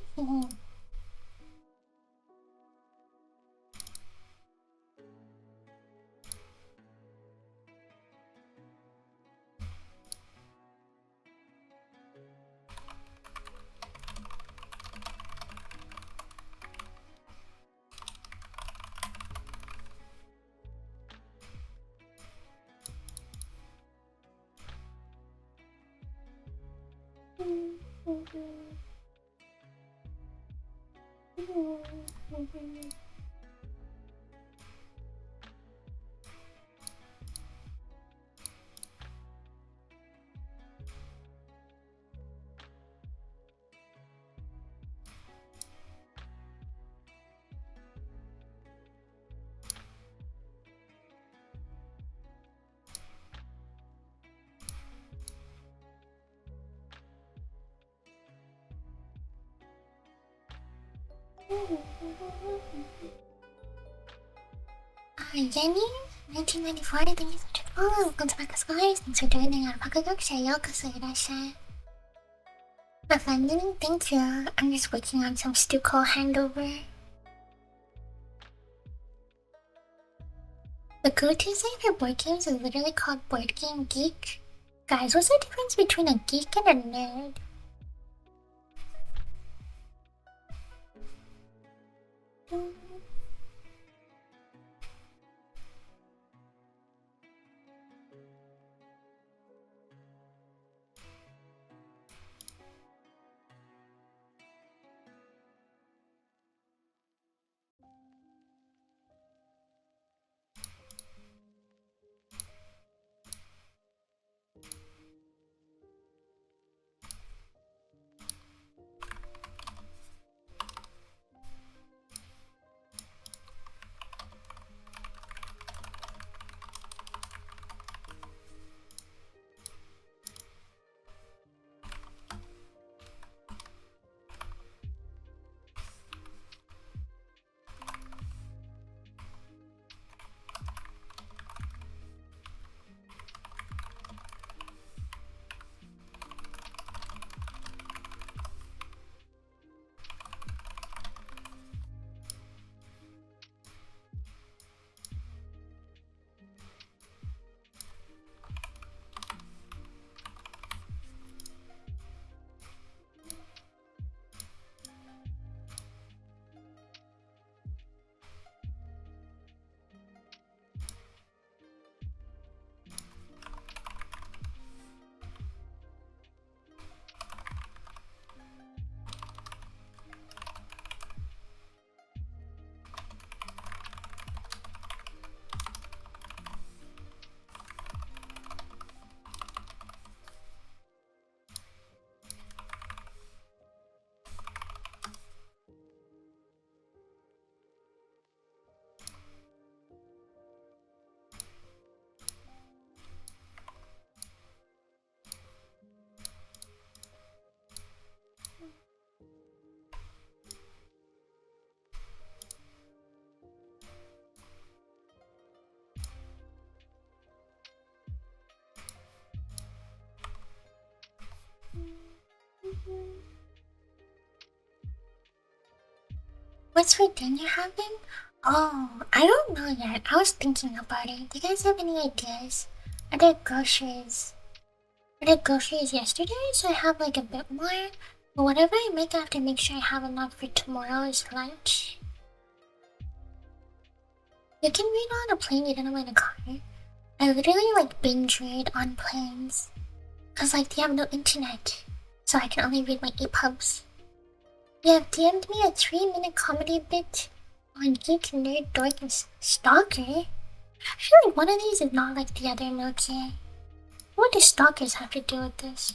[SPEAKER 1] Jenny, 1994, thank you so much. Oh, welcome to Becca's Guys. Thanks for joining our Pakagokse Yokoso Irasha. Offending, thank you. I'm just working on some stew call handover. The go-to site for board games is literally called Board Game Geek. Guys, what's the difference between a geek and a nerd? What's for dinner having? Oh, I don't know yet. I was thinking about it. Do you guys have any ideas? I did groceries. I did groceries yesterday, so I have like a bit more. But whatever I make, I have to make sure I have enough for tomorrow's lunch. You can read on a plane, you don't know in a car. I literally like binge read on planes. Cause like they have no internet. So I can only read my EPUBs. You have DM'd me a 3-minute comedy bit on Geek, Nerd, Dork, and Stalker. I feel like one of these is not like the other, Nokia. What do stalkers have to do with this?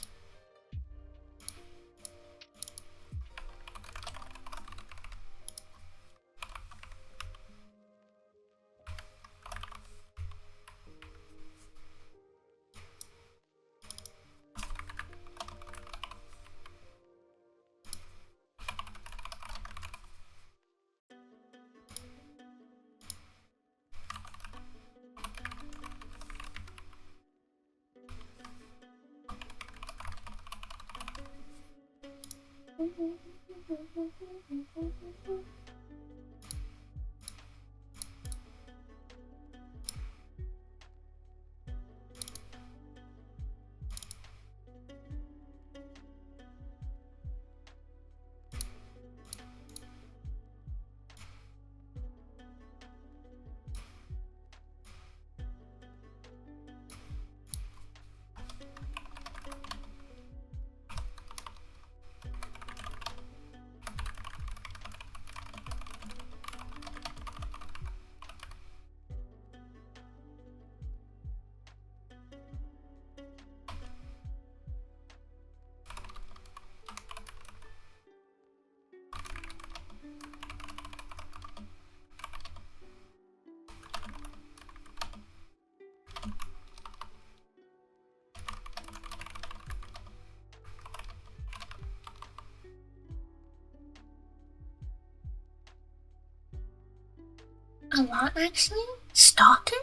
[SPEAKER 1] A lot, actually. Stalker?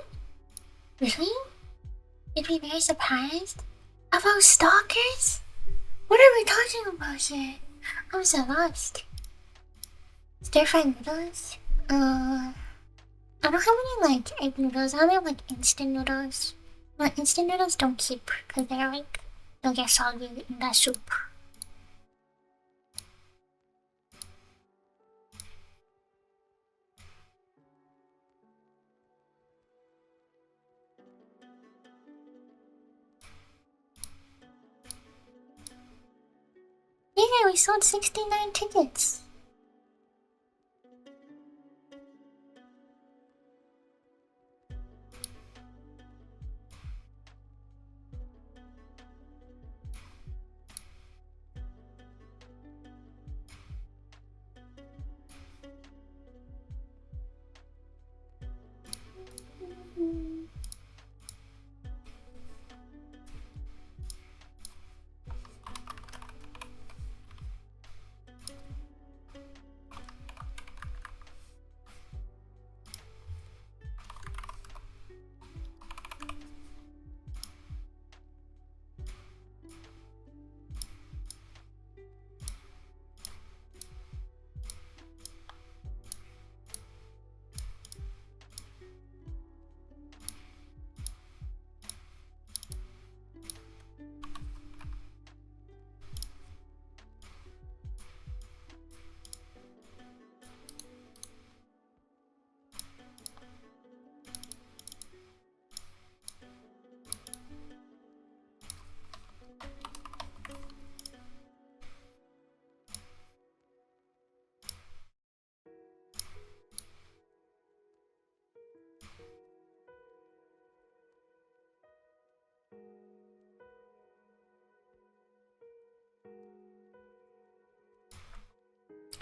[SPEAKER 1] Really? You'd be very surprised? About stalkers? What are we talking about here? I'm so lost. Stir-fried noodles? I don't have any like egg noodles. I only have like instant noodles. But instant noodles don't keep because they're like they'll get soggy in that soup. Yeah, we sold 69 tickets.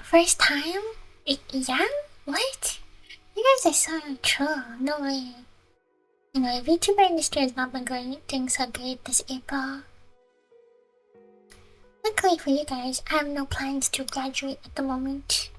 [SPEAKER 1] First time? Yeah? What? You guys are so true. No way. You know, the VTuber industry has not been doing so great this April. Luckily for you guys, I have no plans to graduate at the moment.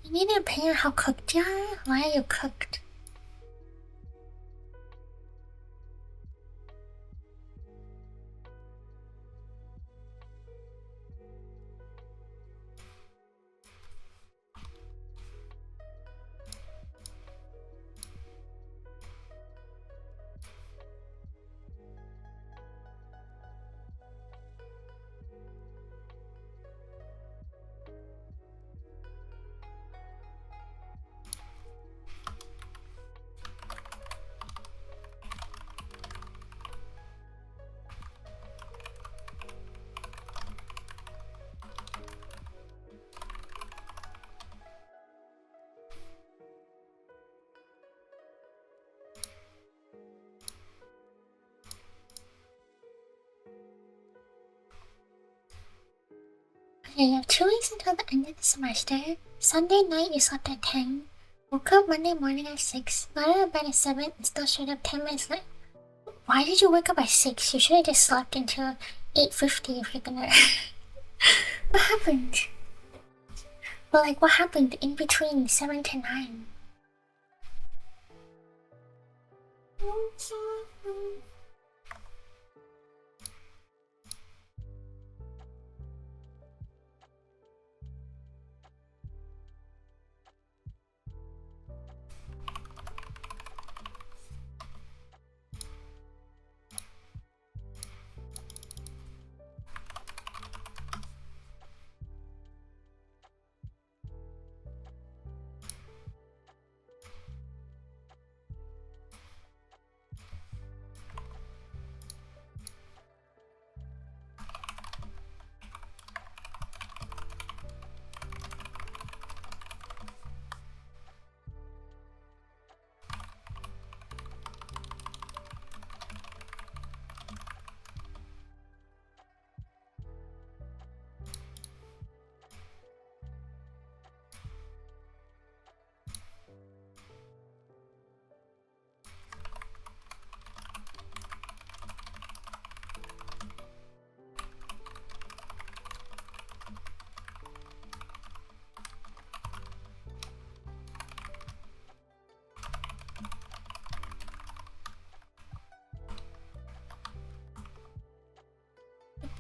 [SPEAKER 1] You need to opinion how cooked you are? Why are you cooked? Okay, you have 2 weeks until the end of the semester. Sunday night you slept at 10. Woke up Monday morning at 6. Got out of bed at 7 and still showed up 10 minutes late. Why did you wake up at 6? You should have just slept until 8:50 if you're gonna... What happened? Well, like, what happened in between 7 to 9?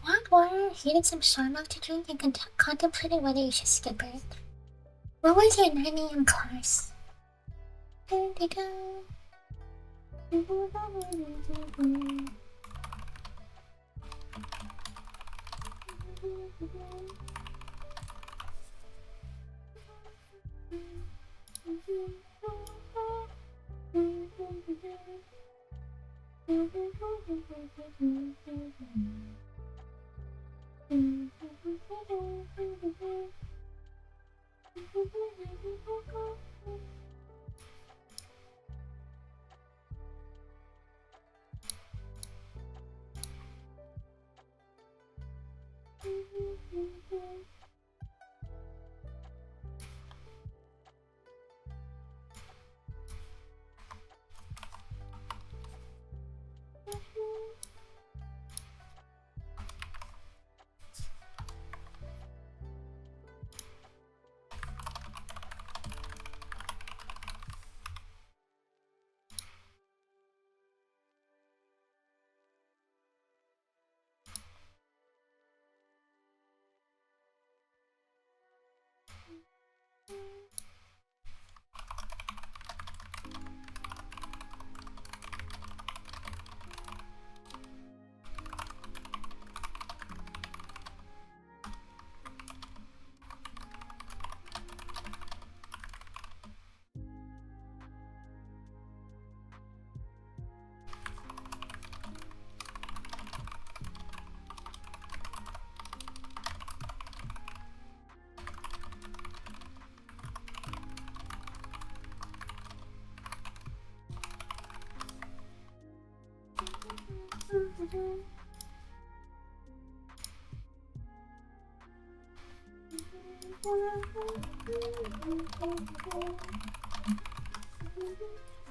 [SPEAKER 1] Black water, heated some soy milk to drink, and contemplated whether you should skip it. What was your 9 AM class?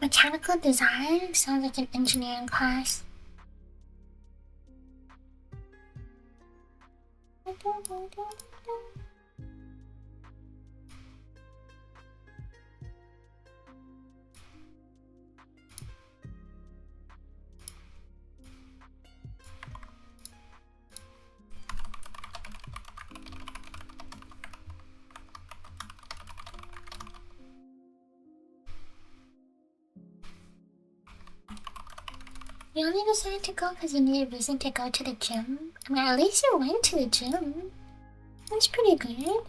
[SPEAKER 1] Mechanical design sounds like an engineering class. You only decided to go because you needed a reason to go to the gym? I mean, at least you went to the gym. That's pretty good.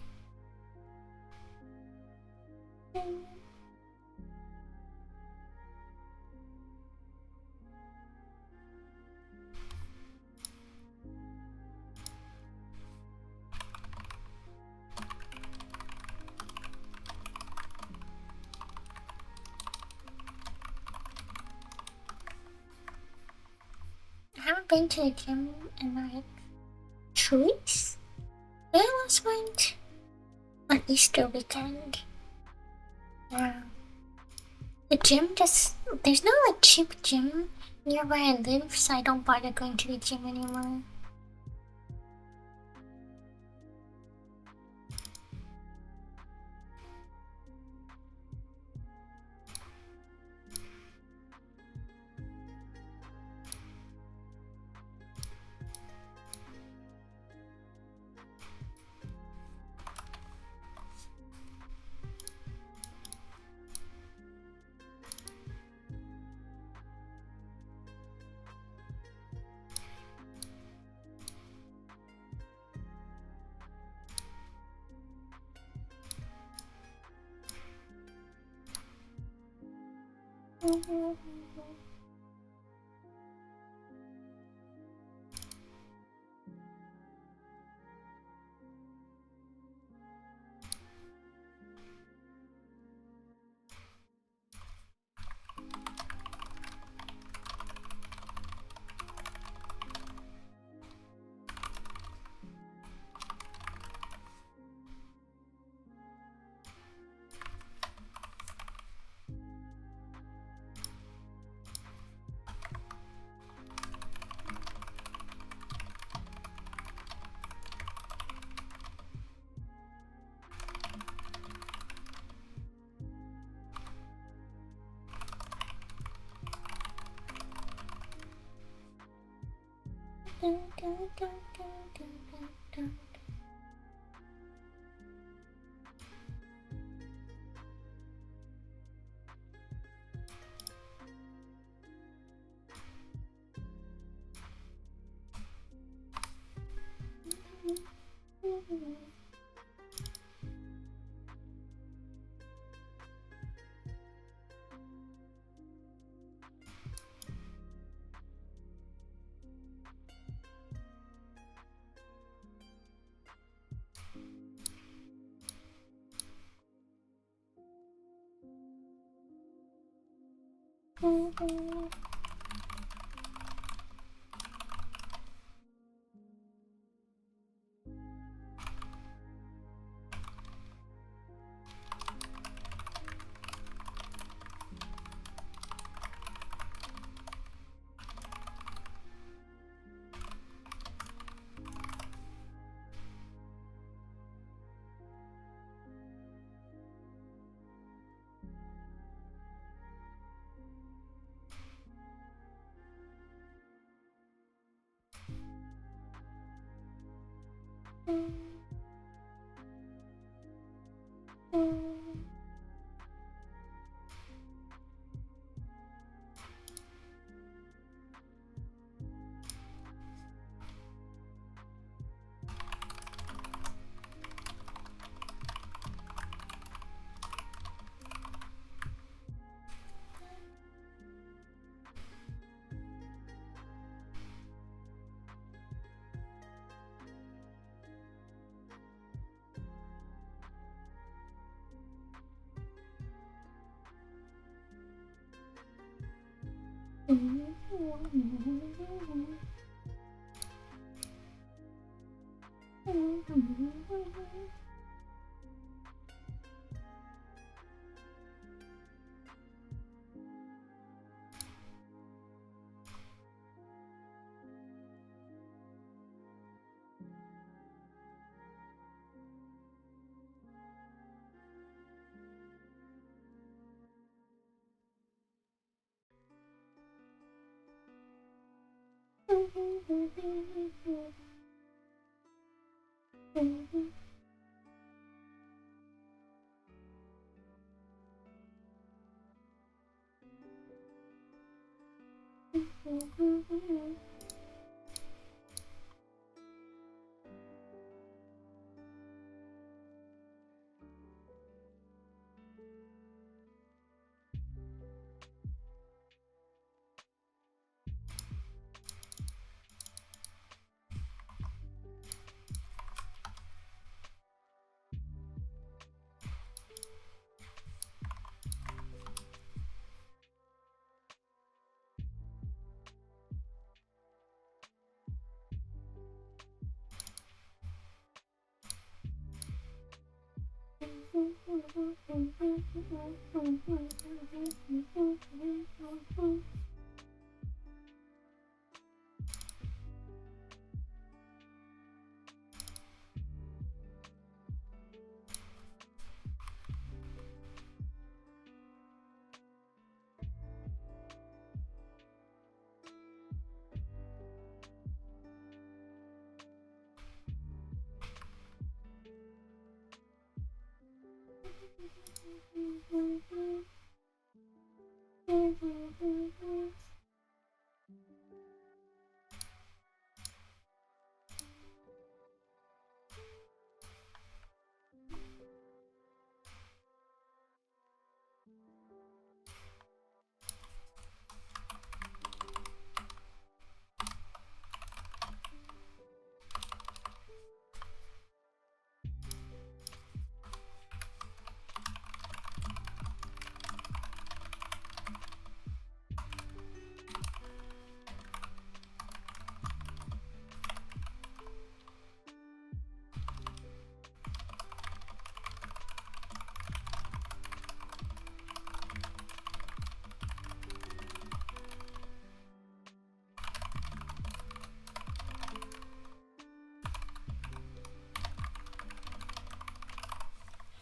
[SPEAKER 1] I haven't been to the gym in like 2 weeks. I lost went on Easter weekend. Yeah. The gym there's no like cheap gym near where I live, so I don't bother going to the gym anymore.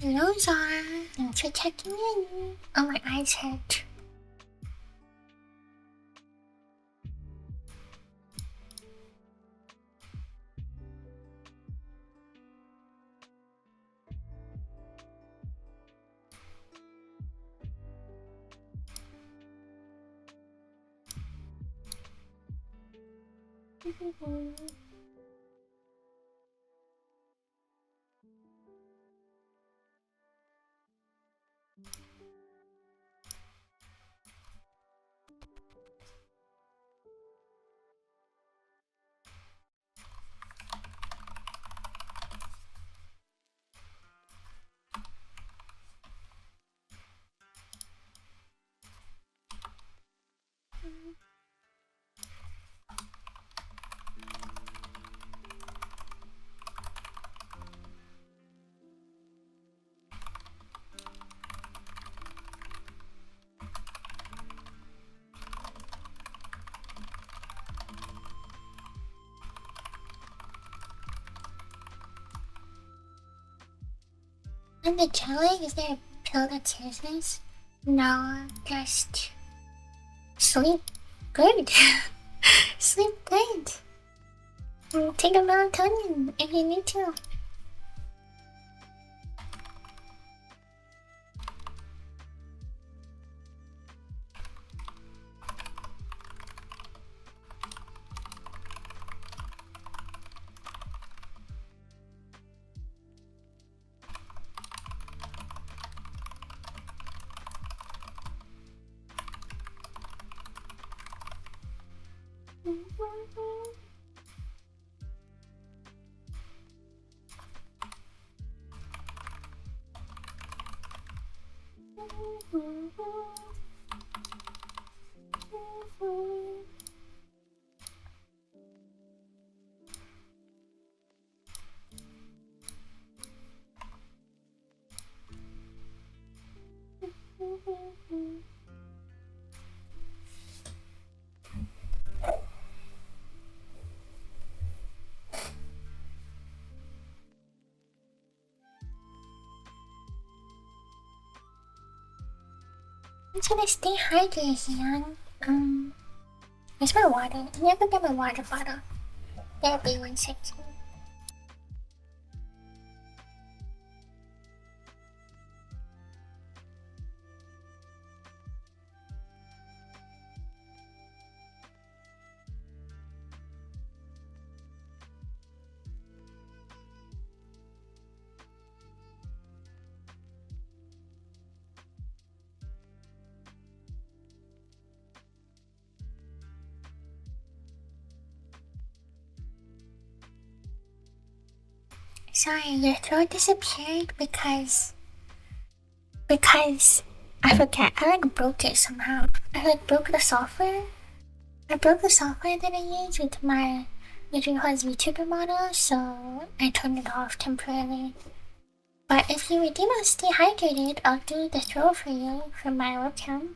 [SPEAKER 1] Hello, Zara. Thanks for checking in. Oh, my eyes hurt. And the jelly, is there a pill that says this? No, just sleep good. Sleep good. And take a melatonin if you need to. I'm trying to stay hydrated, young. Where's my water? I never get my water bottle. That'll be 1 second. Sorry, your throat disappeared because I forget. I like broke it somehow. I like broke the software. I broke the software that I use with my VTuber model, so I turned it off temporarily. But if you redeem us dehydrated, I'll do the throw for you for my webcam.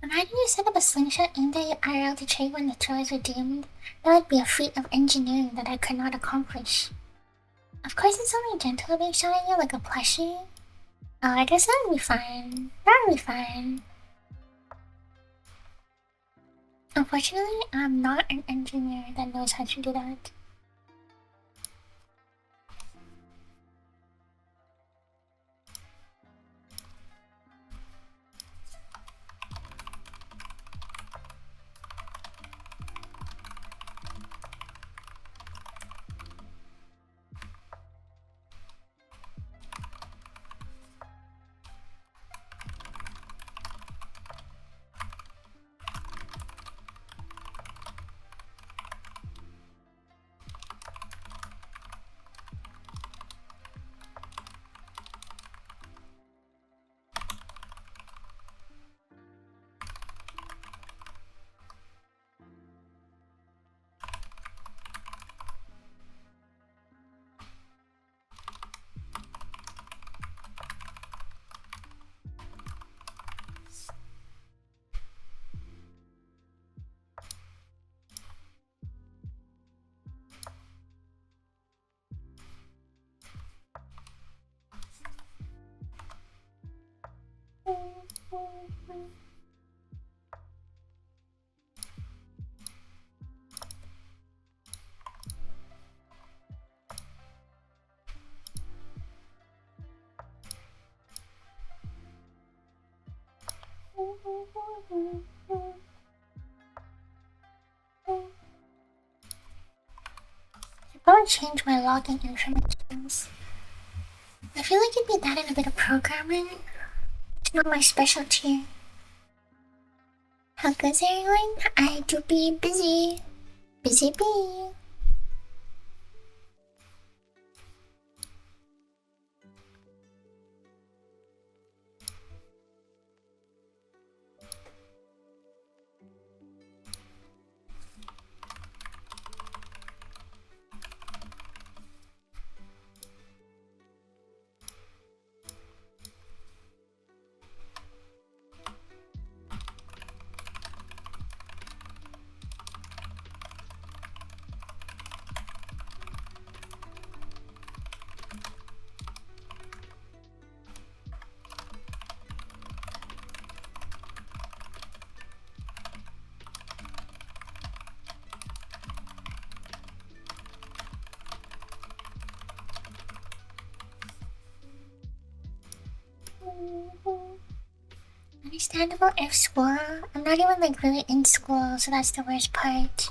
[SPEAKER 1] Imagine you set up a slingshot aimed at your IRL to trade when the throw is redeemed. That would be a feat of engineering that I could not accomplish. Of course, it's only gentle being shot at you like a plushie. Oh, I guess that would be fine. That would be fine. Unfortunately, I'm not an engineer that knows how to do that. I probably change my login informations. I feel like it'd be that and a bit of programming. It's not my specialty. How goes everyone? I do be busy. Busy bee. Understandable if school. I'm not even like really in school, so that's the worst part.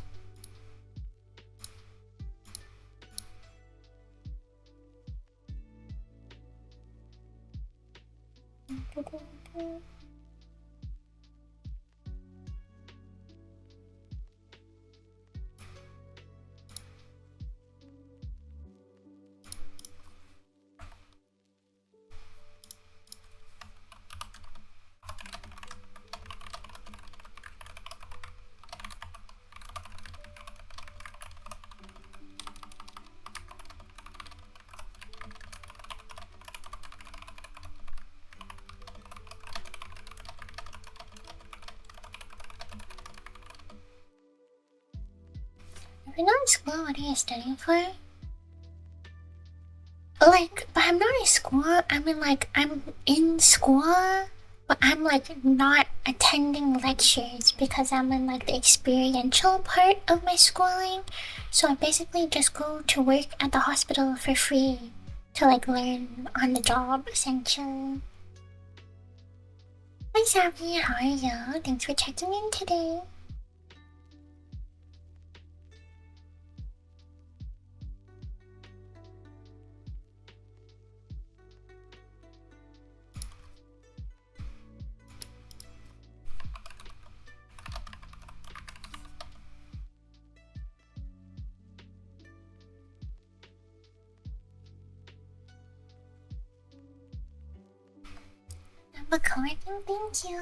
[SPEAKER 1] If you're not in school, what are you studying for? Like, but I'm not in school. I mean, like, I'm in school, but I'm like not attending lectures because I'm in like the experiential part of my schooling. So I basically just go to work at the hospital for free to like learn on the job essentially. Hi Savvy, how are you? Thanks for checking in today. I'm a coworking, thank you.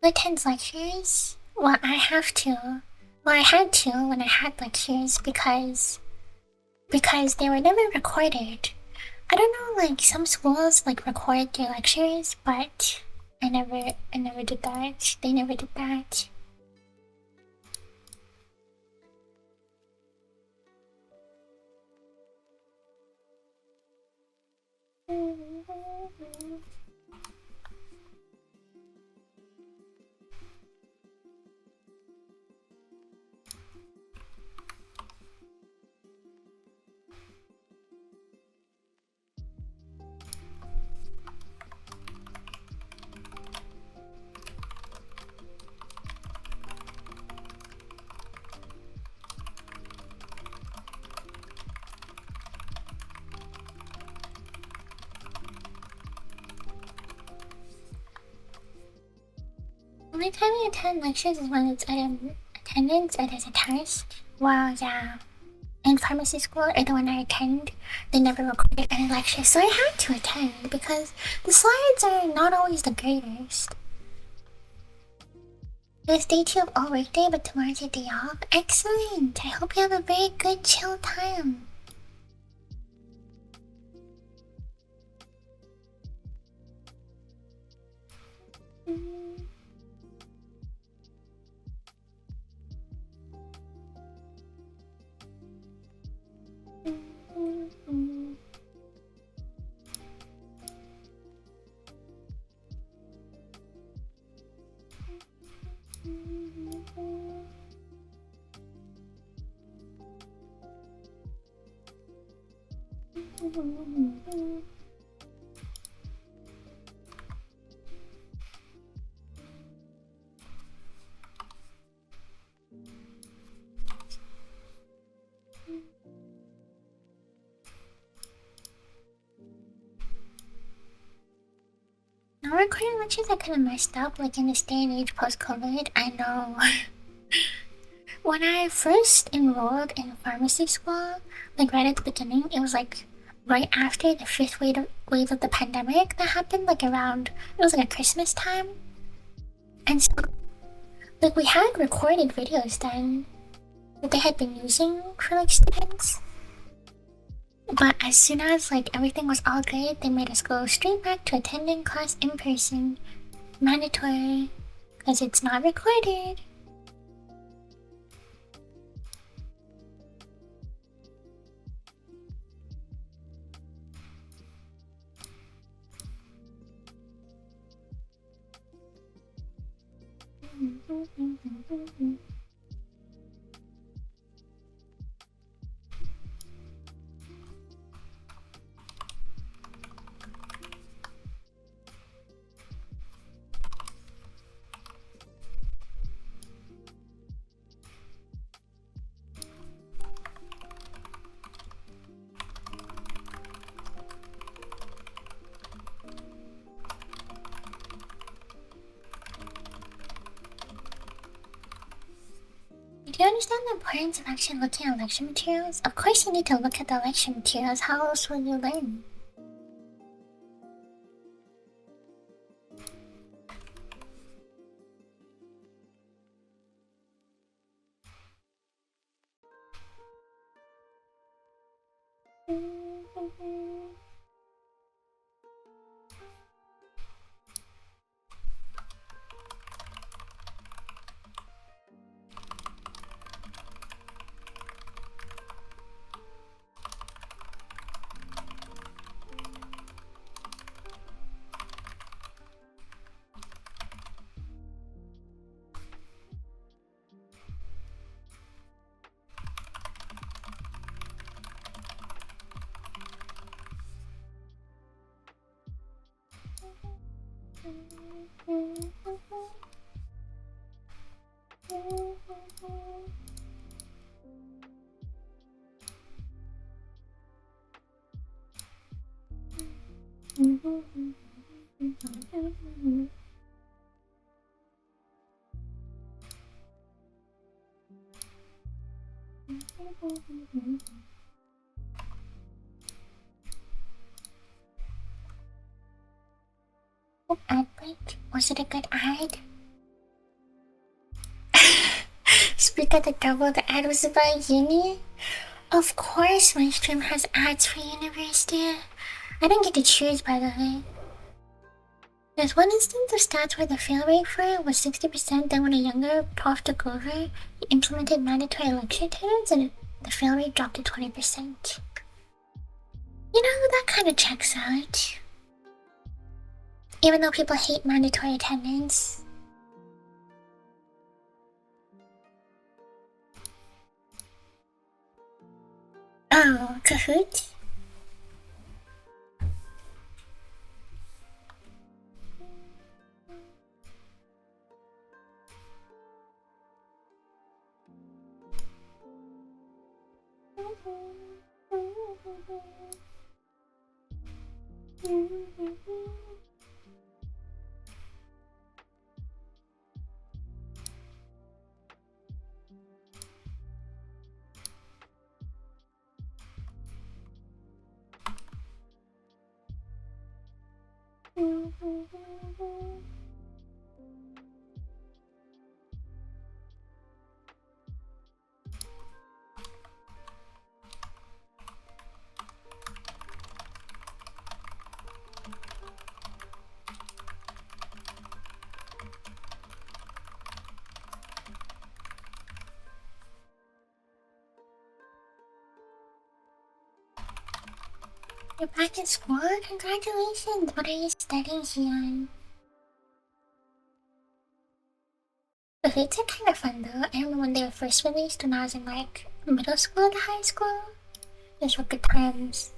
[SPEAKER 1] Who attends lectures? Well, I have to. Well, I had to when I had lectures because they were never recorded. I don't know, like some schools like record their lectures, but I never did that. They never did that. Only time I attend lectures is when it's attendance or there's a test. Well, yeah. In pharmacy school, or the one I attend, they never recorded any lectures, so I had to attend because the slides are not always the greatest. It's day 2 of all workday, but tomorrow's your day off. Excellent! I hope you have a very good chill time. Now recording lectures are kind of messed up, like in this day and age post-COVID. I know. When I first enrolled in pharmacy school, like right at the beginning, it was like right after the fifth wave of the pandemic that happened, like around, it was like a Christmas time. And so, like, we had recorded videos then that they had been using for like students. But as soon as like everything was all good, they made us go straight back to attending class in person. Mandatory. Because it's not recorded. Do you understand the importance of actually looking at lecture materials? Of course you need to look at the lecture materials, how else will you learn? What ad break? Was it a good ad? Speak at the double, the ad was about uni? Of course my stream has ads for university. I didn't get to choose, by the way. There's one instance of stats where the fail rate for it was 60%, then when a younger prof took over, he implemented mandatory lecture attendance and the fail rate dropped to 20%. You know, that kind of checks out. Even though people hate mandatory attendance. Oh, Kahoot? You're back in school? Congratulations! What are you studying here? Kahoots are kind of fun though. I remember when they were first released when I was in like middle school to high school. Those were good times.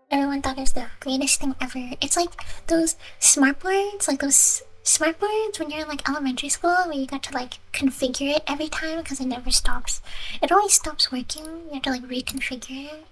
[SPEAKER 1] Everyone thought it was the greatest thing ever. It's like those smart boards, like those smart boards when you're in like elementary school where you got to like configure it every time because it never stops. It always stops working. You have to like reconfigure it.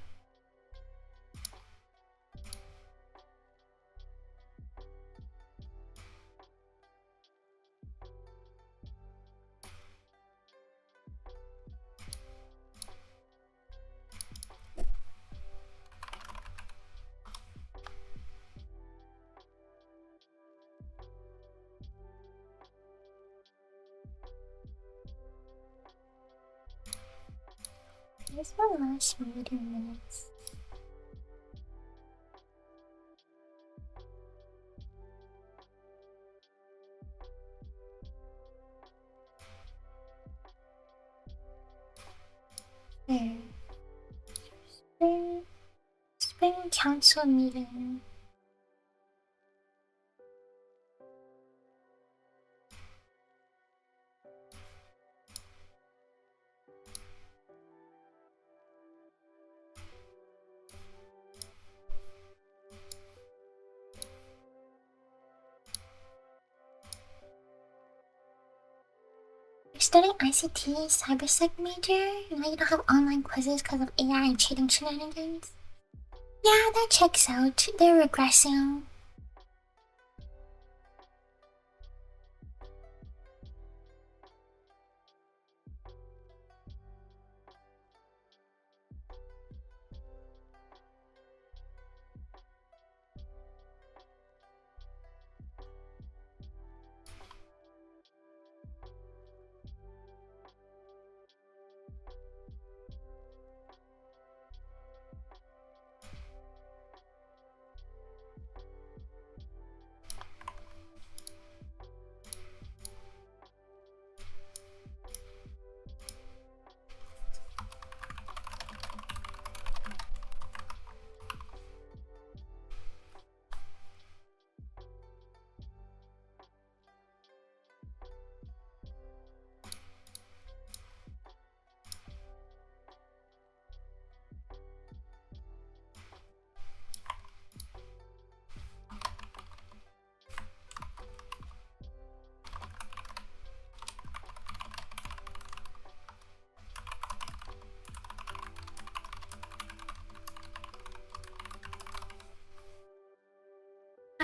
[SPEAKER 1] Here's my last meeting minutes. There. Spring council meeting. You're studying ICT, cybersec major? Now you don't have online quizzes because of AI and cheating shenanigans? Yeah, that checks out. They're regressing.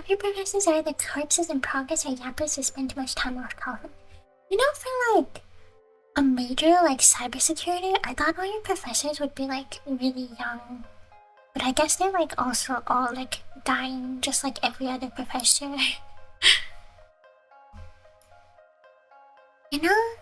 [SPEAKER 1] Other professors are the corpses in progress or yappers who spend too much time off topic. You know, for like a major like cybersecurity, I thought all your professors would be like really young. But I guess they're like also all like dying just like every other professor. You know?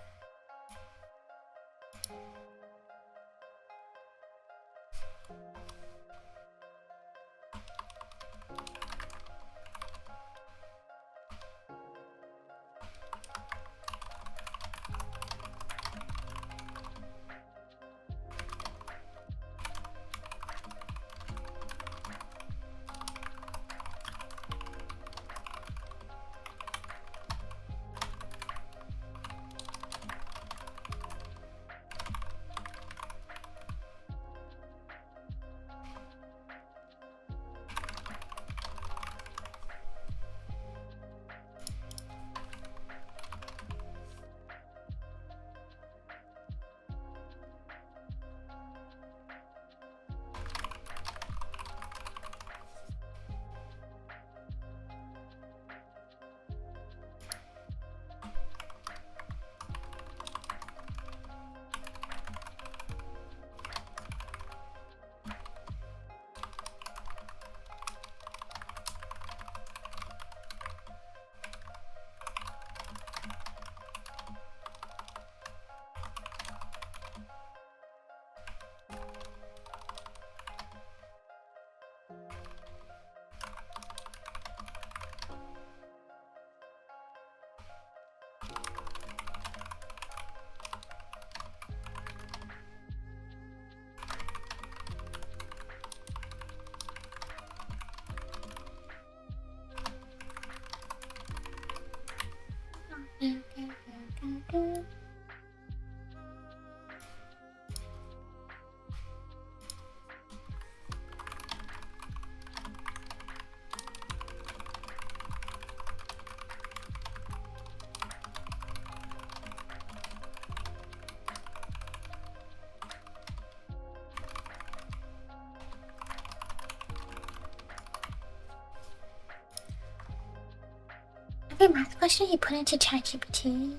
[SPEAKER 1] Every math question you put into ChatGPT.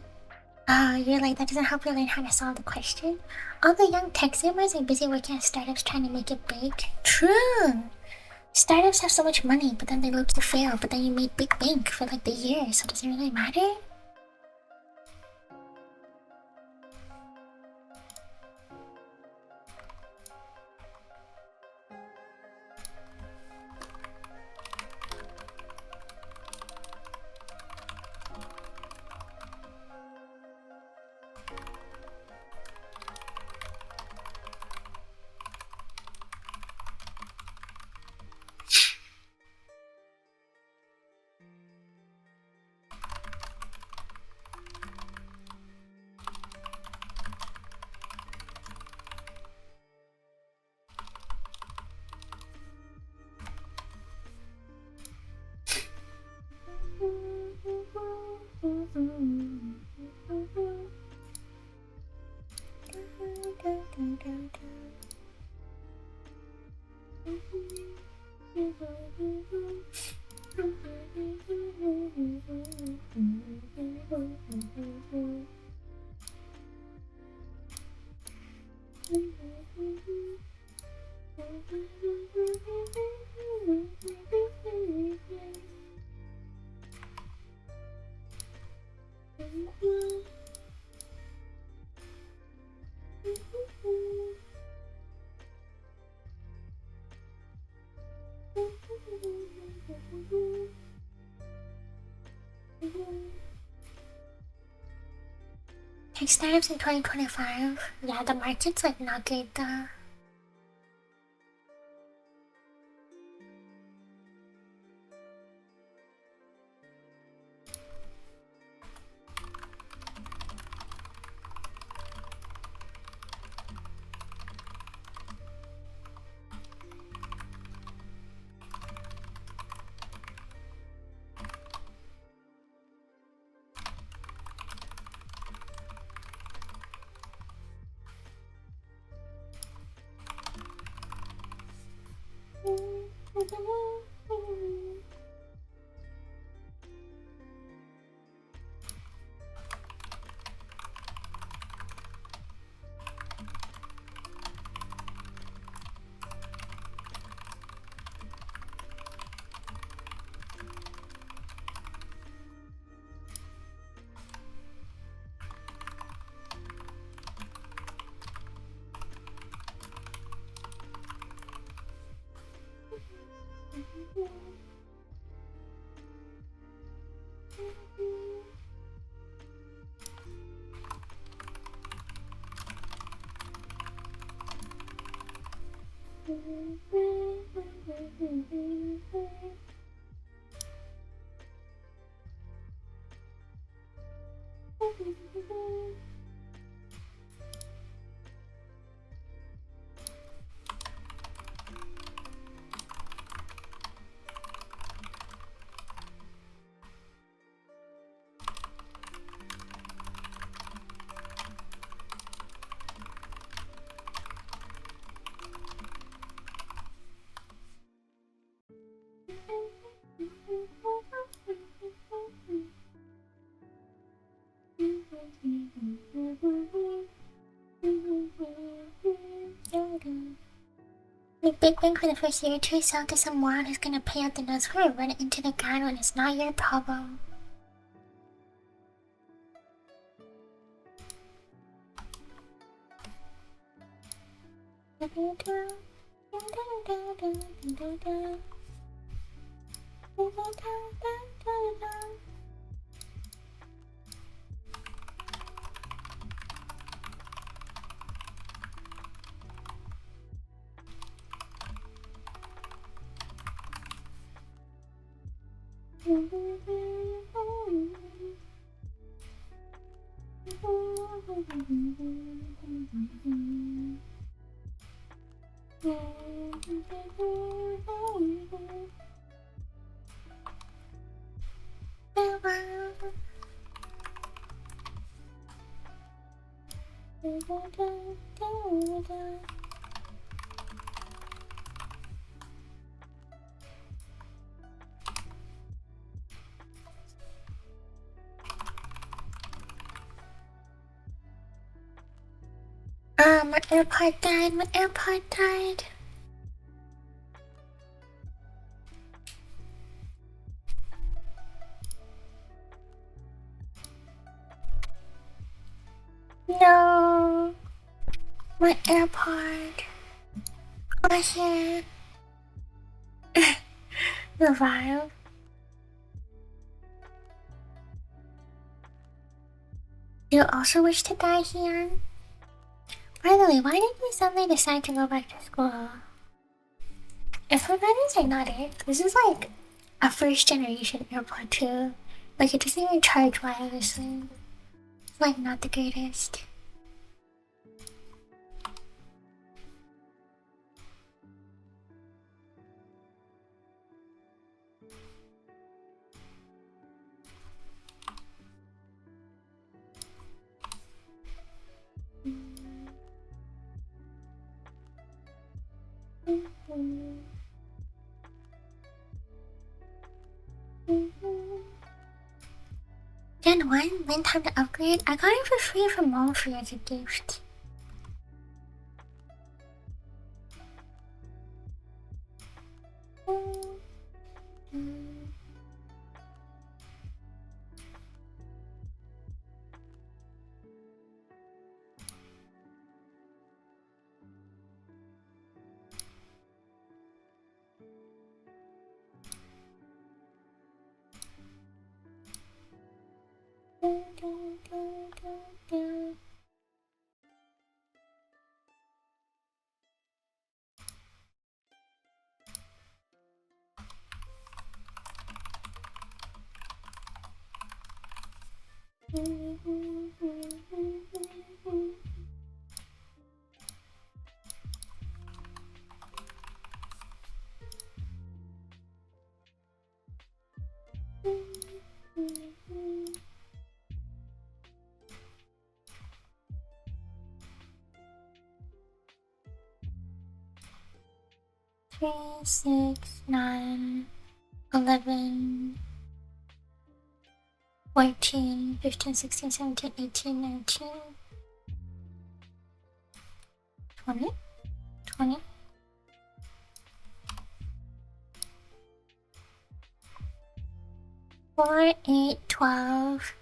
[SPEAKER 1] Oh, you're like, that doesn't help you learn how to solve the question? All the young tech zoomers are busy working at startups trying to make it big. True! Startups have so much money, but then they look to fail, but then you make big bank for like the year, so does it really matter? Tech startups in 2025. Yeah, the market's like not good though. Like Big Bang for the first year or two, sell to some moron who's gonna pay out the nose for it, run it into the ground when it's not your problem. My AirPod died, my AirPod died. No, my AirPod. Oh shit. The vibe. You also wish to die here? By the way, why did you suddenly decide to go back to school? If my batteries are not it, this is like a first generation AirPod too. Like it doesn't even charge wirelessly. It's like not the greatest. Gen 1, when time to upgrade? I got it for free from lofi as a gift. Three, 6, 9, 11, 14, 15, 16, 17, 18, 19, 20, 20. 4, 8, 12,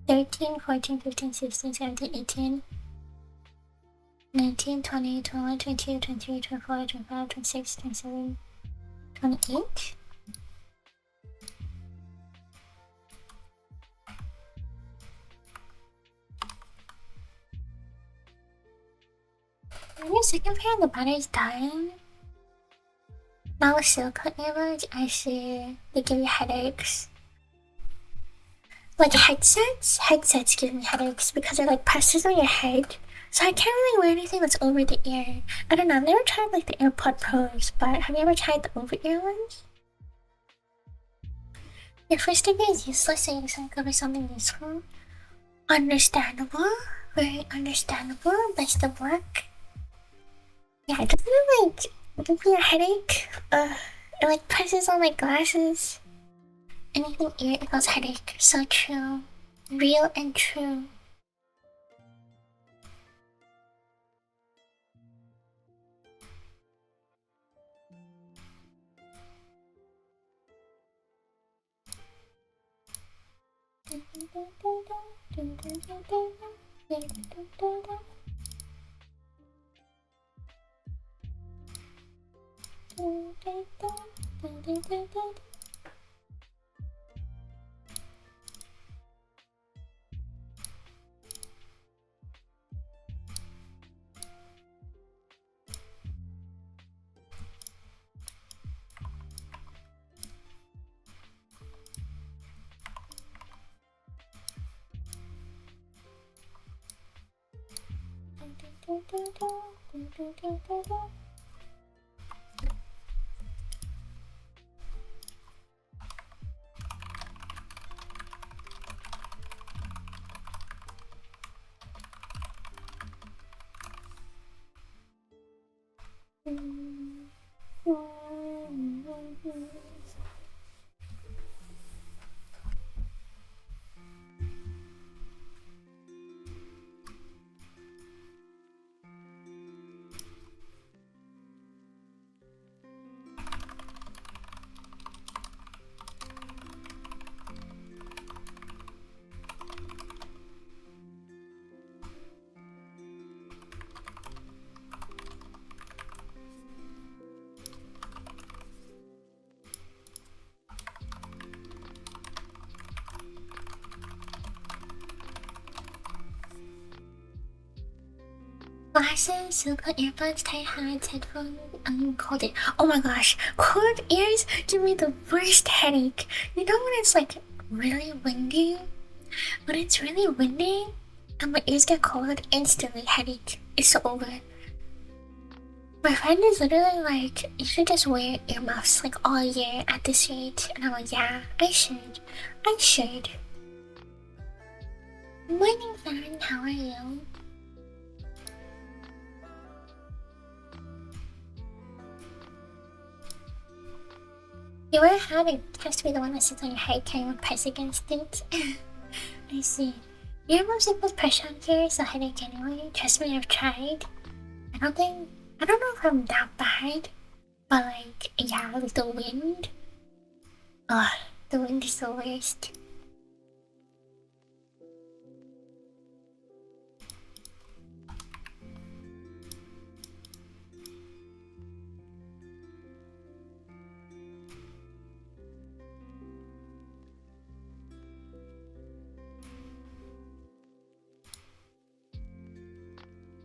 [SPEAKER 1] 13, 14, 15, 16, 17, 18, 19, 20, 21, 22, 23, 24, 25, 26, 27, 28. And your second pair of the battery's dying. Now with silicone earbuds, I see they give you headaches. Like headsets give me headaches because it like presses on your head. So I can't really wear anything that's over the ear. I don't know, I've never tried like the AirPod Pros, but have you ever tried the over ear ones? Your first degree is useless, so you decided to go for something useful. Understandable, very understandable. Best of luck. Yeah, doesn't it like give me a headache? It like presses on my glasses. Anything ear equals headache. So true. Real and true. Glasses, silicone earbuds, tight hats, headphones, cold ear. Oh my gosh, cold ears give me the worst headache. You know when it's like really windy? When it's really windy and my ears get cold, instantly headache. It's over. My friend is literally like, you should just wear earmuffs like all year at this rate. And I'm like, yeah, I should. I should. Morning, fan, how are you? You wear a hat, it has to be the one that sits on your head, can you press against it? I see. Earmuffs equals pressure on here, so headache anyway. Trust me, I've tried. I don't know if I'm that bad, but like, yeah, like the wind. Ugh, the wind is the worst.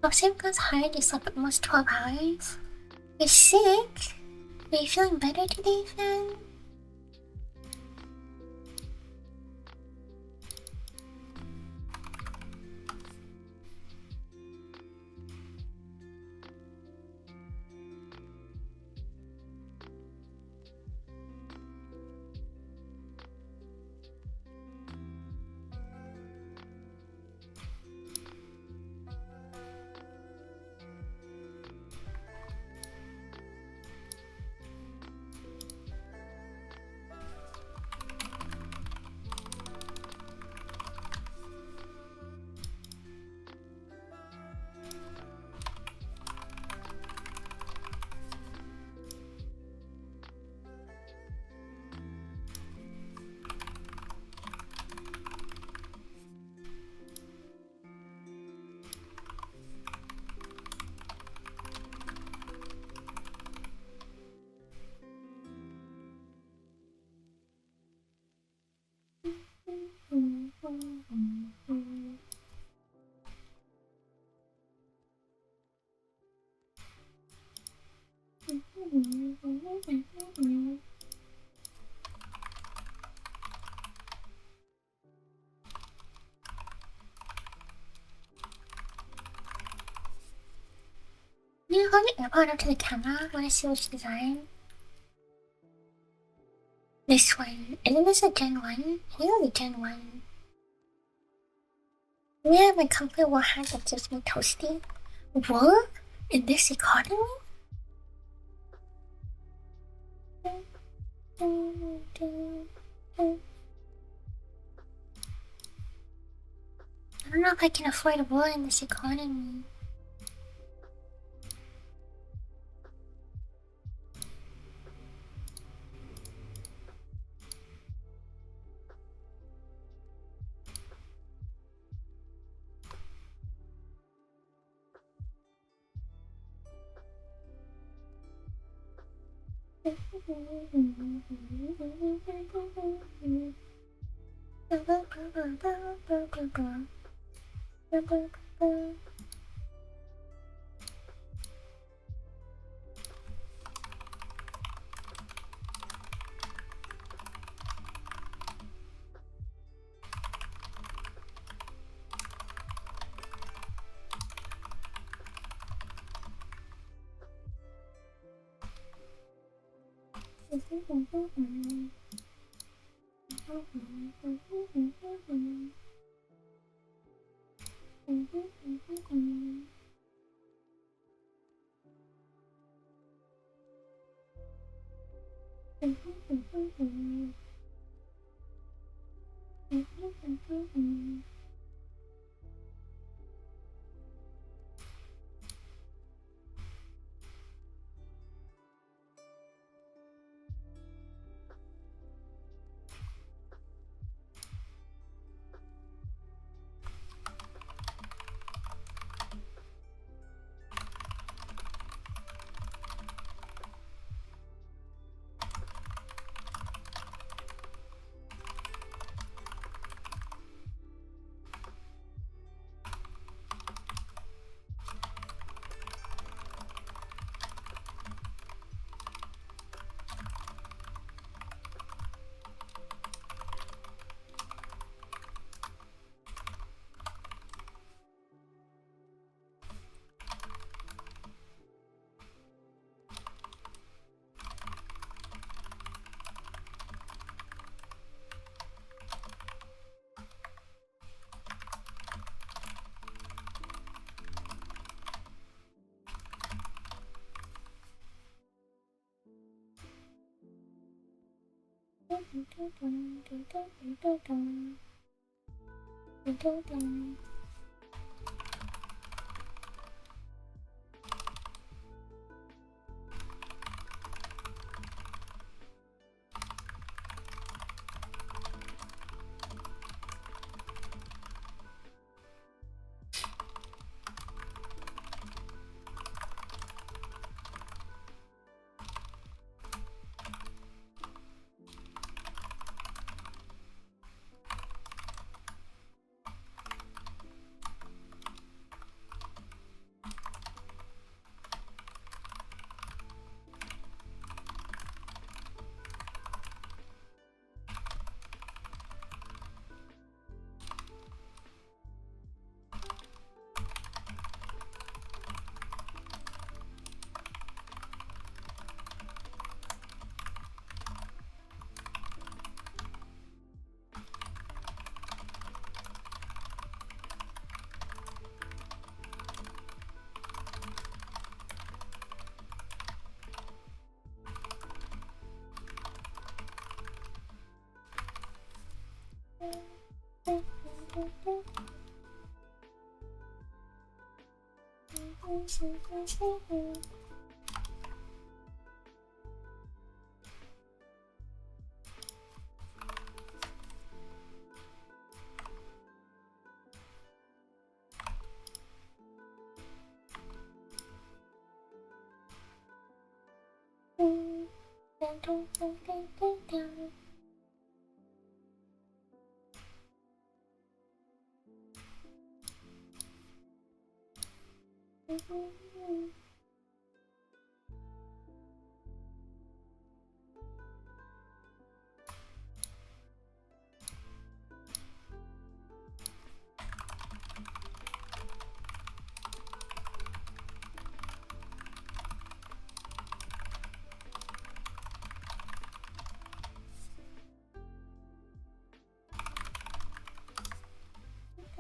[SPEAKER 1] Oh, sleep goes hard, you slept almost 12 hours. You're sick? Are you feeling better today, fan? you hold your AirPod up to the camera? I want to see which design. This one. Isn't this a Gen 1? I think it's a Gen 1. We have my comfortable hat that gives me toasty. What? In this economy? I don't know if I can afford a wool in this economy.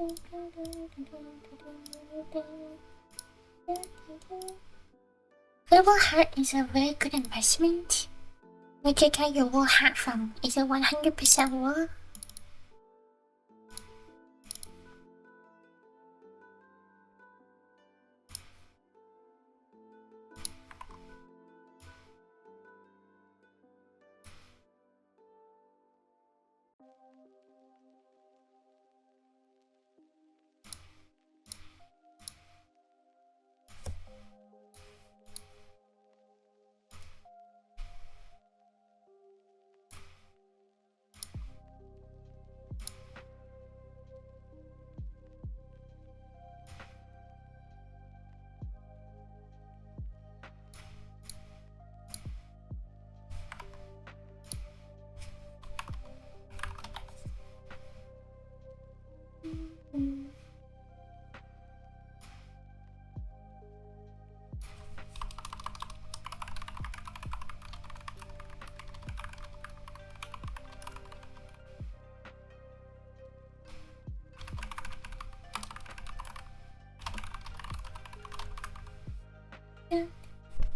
[SPEAKER 1] The wool hat is a very good investment. Where'd you get your wool hat from? Is it 100% wool?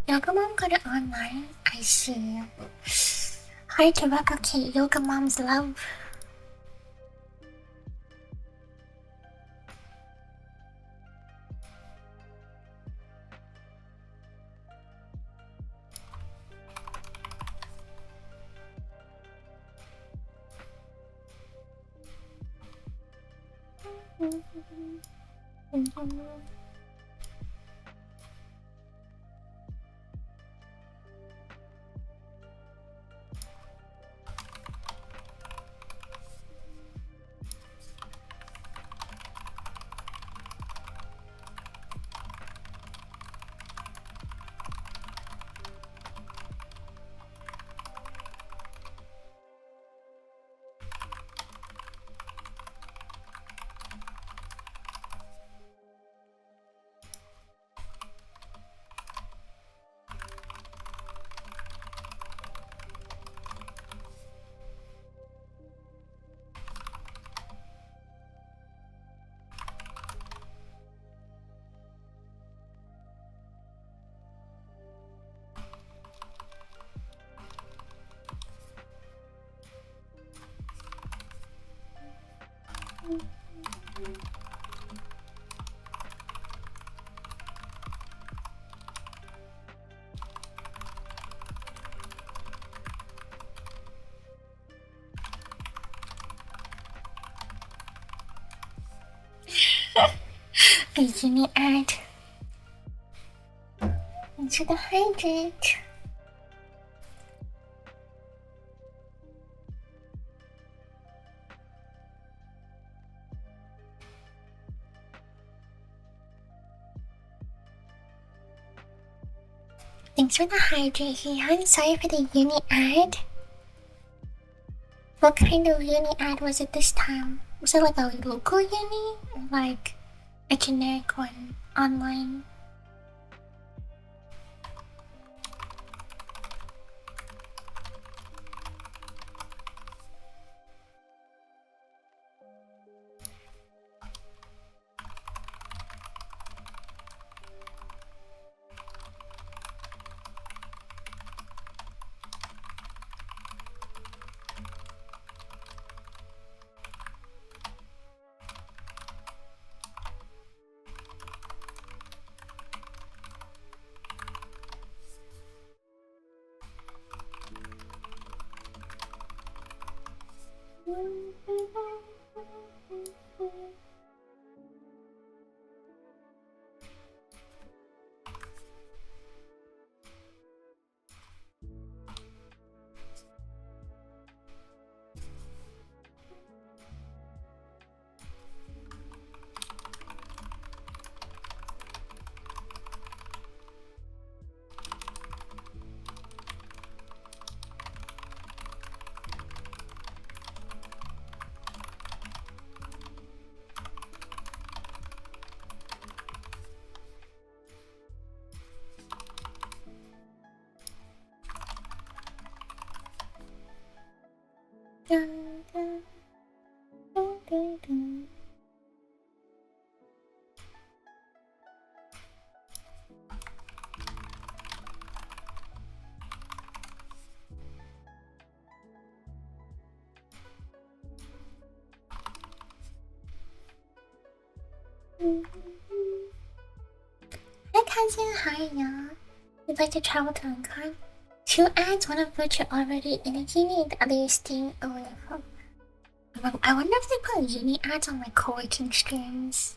[SPEAKER 1] Yoga Mom got it online. I see. Hard to replicate Yoga Mom's love. A uni ad. Into the hydrate. Thanks for the hydrate, Hian. Sorry for the uni ad. What kind of uni ad was it this time? Was it like a local uni? Or like a generic one online? Hi cousin, hi y'all. You'd like to travel to Hong Kong? 2 ads, one of which are already in a uni, the other is staying away from. I wonder if they put uni ads on my coworking streams.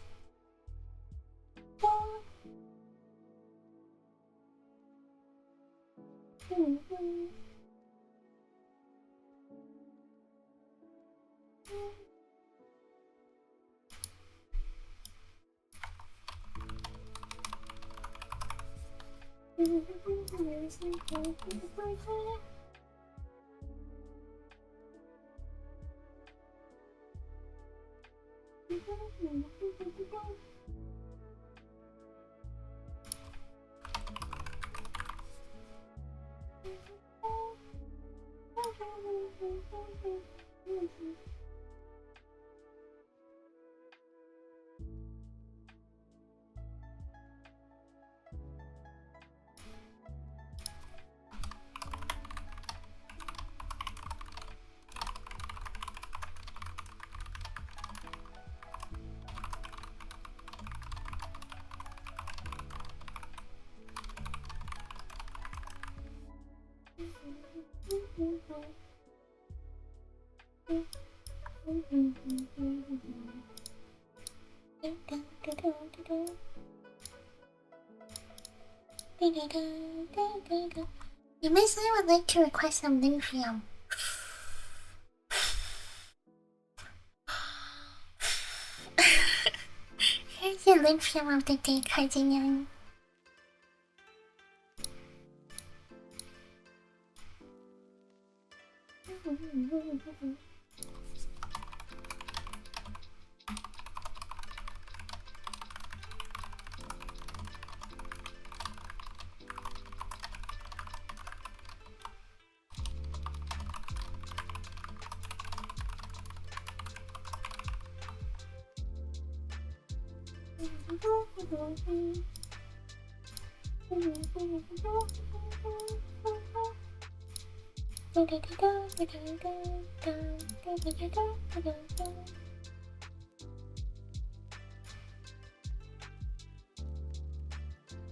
[SPEAKER 1] You may say I would like to request some linphii. Here's your linphii of the day, cousin Young.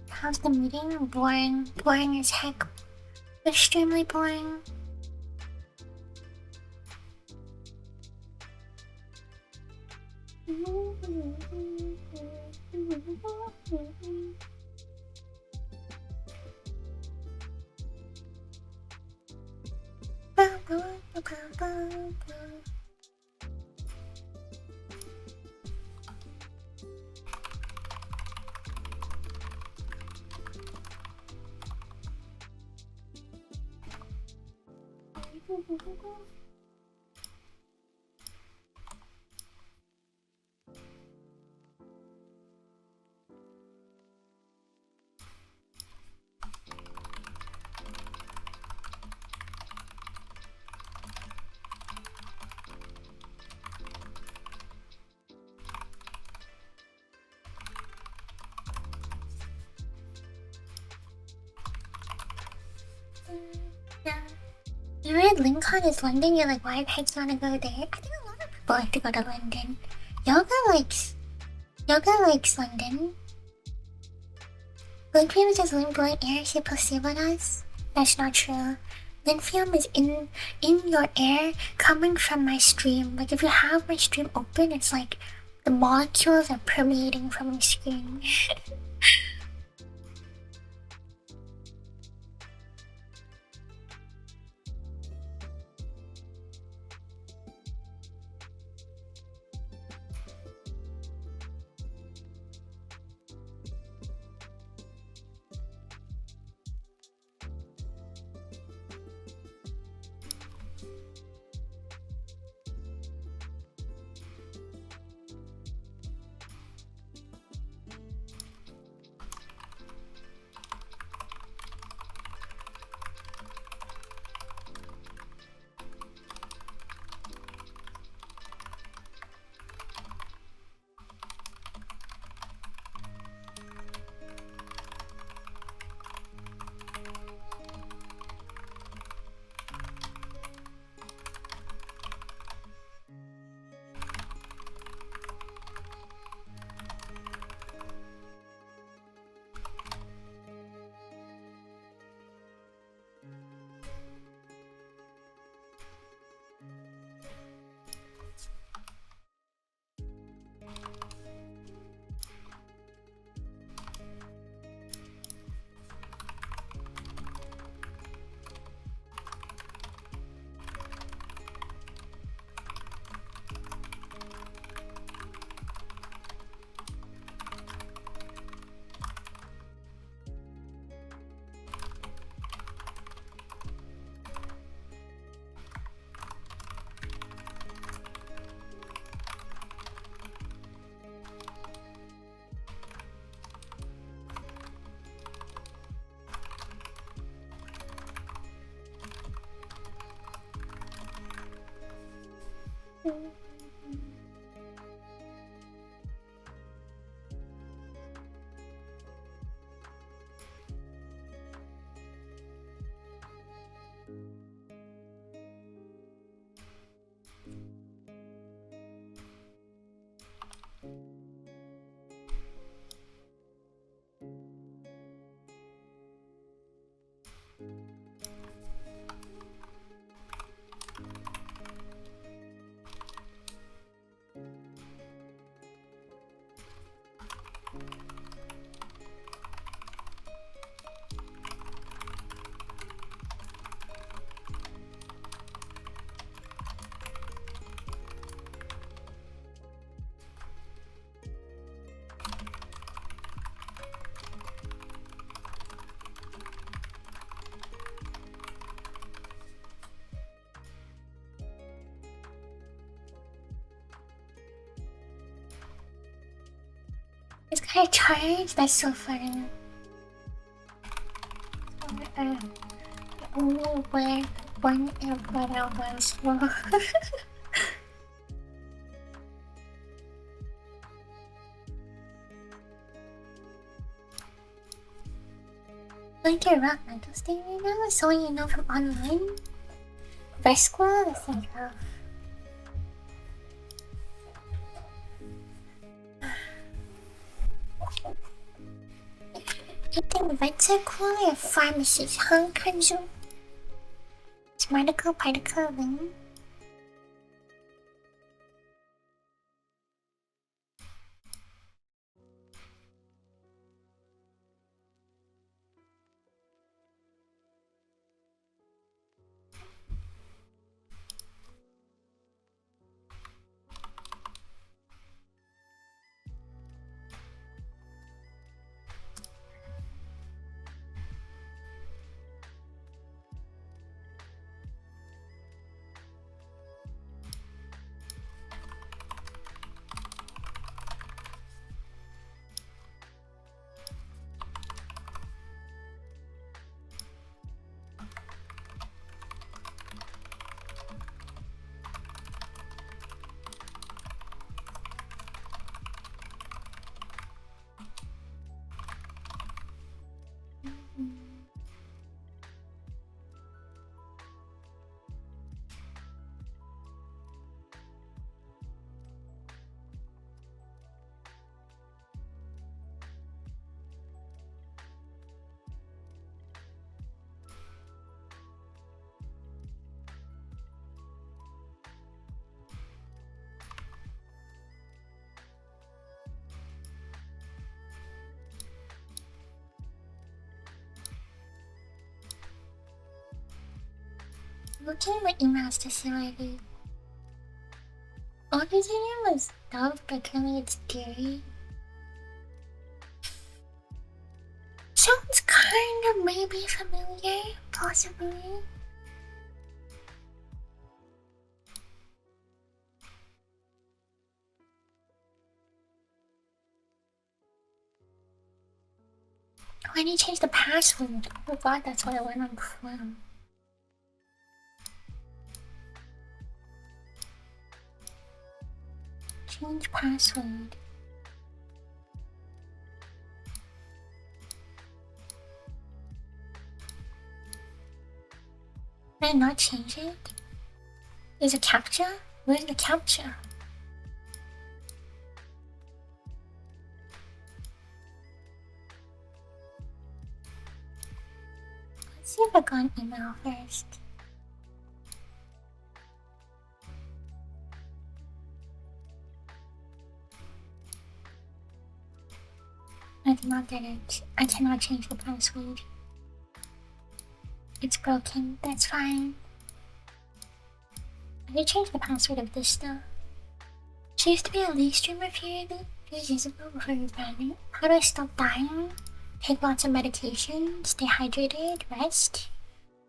[SPEAKER 1] How's the meeting? Boring. Boring as heck. Extremely boring. Yeah. You read Lincoln is London, you're like, why the heck you wanna go there? I think a lot of people like to go to London. Yoga likes London. Linfium says Limboy air is a placebo us. That's not true. Linfium is in your air coming from my stream. Like if you have my stream open, it's like the molecules are permeating from the screen. It's got a charge? That's so funny. I only wear one earbud at once. Like your rock mental state right now? Someone you know from online? Resqua? That's like rough. I think vets are cool or pharmacists, huh, Kanju? It's medical particle then. Looking at my emails to see what I did. All this name was Dove, but currently it's Gary. Sounds kind of maybe familiar, possibly. Why did you change the password? Oh god, that's what I went on before. Change password. Did I not change it? There's a captcha? Where's the captcha? Let's see if I got an email first. I did not get it. I cannot change the password. It's broken. That's fine. I did change the password of this though. She used to be a League streamer for years ago before you banned it. How do I stop dying? Take lots of medication, stay hydrated, rest.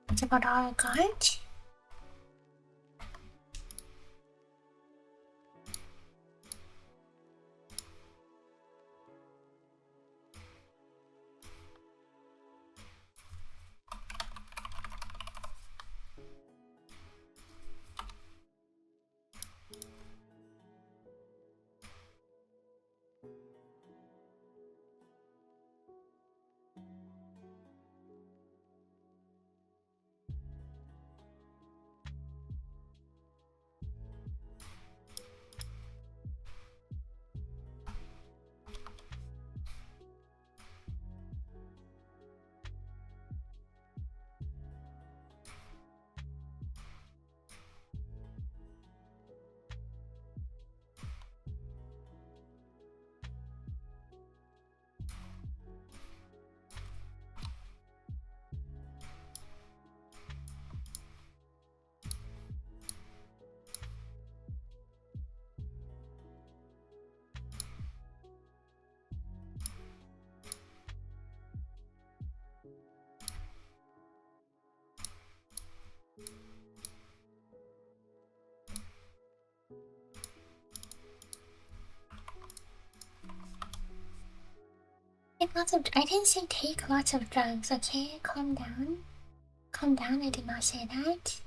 [SPEAKER 1] That's about all I got. take lots of. I didn't say take lots of drugs. Okay, calm down. Calm down. I did not say that.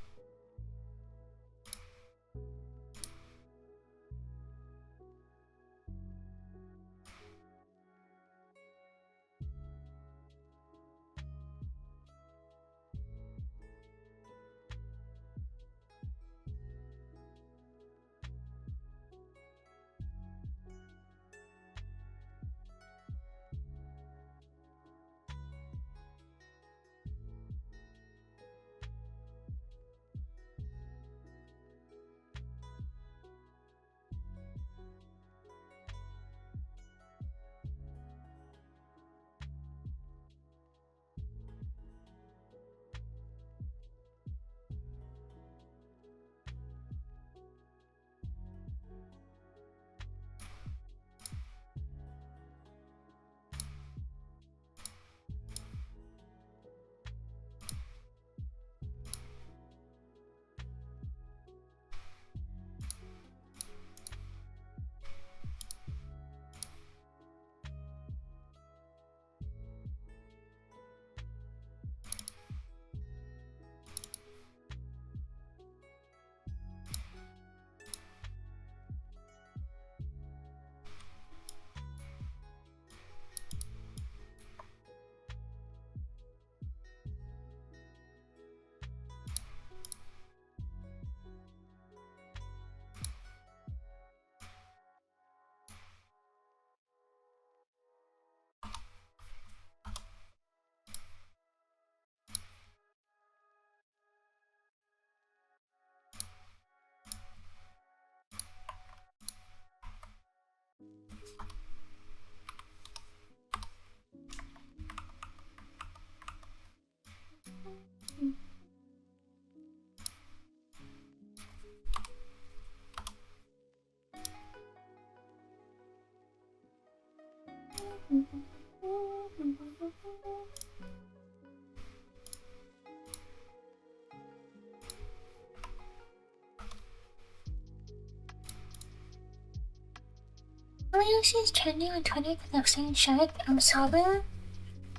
[SPEAKER 1] She's trending on Twitter because of saying shirt. I'm sorry.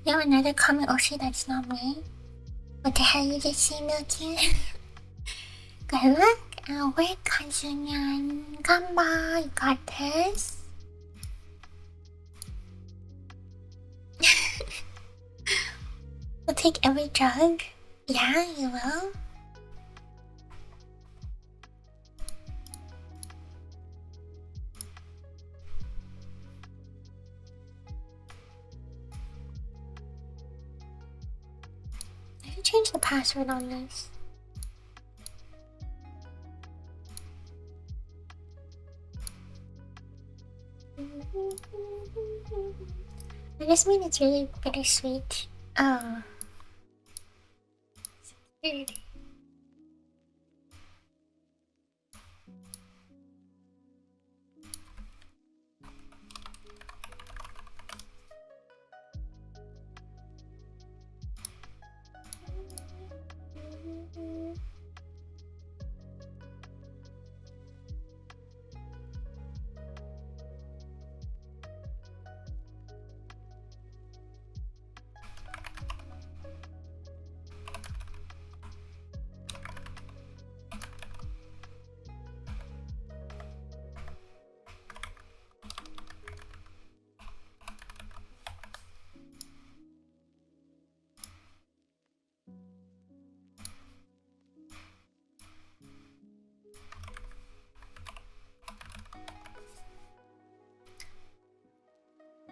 [SPEAKER 1] You have another comment, Oshi, that's not me. What the hell you just say, Milky? Good luck and work, Kazunyan. Gamba, you got this. We'll take every drug. Yeah, you will. I can change the password on this. I just mean it's really bittersweet. Oh. Security.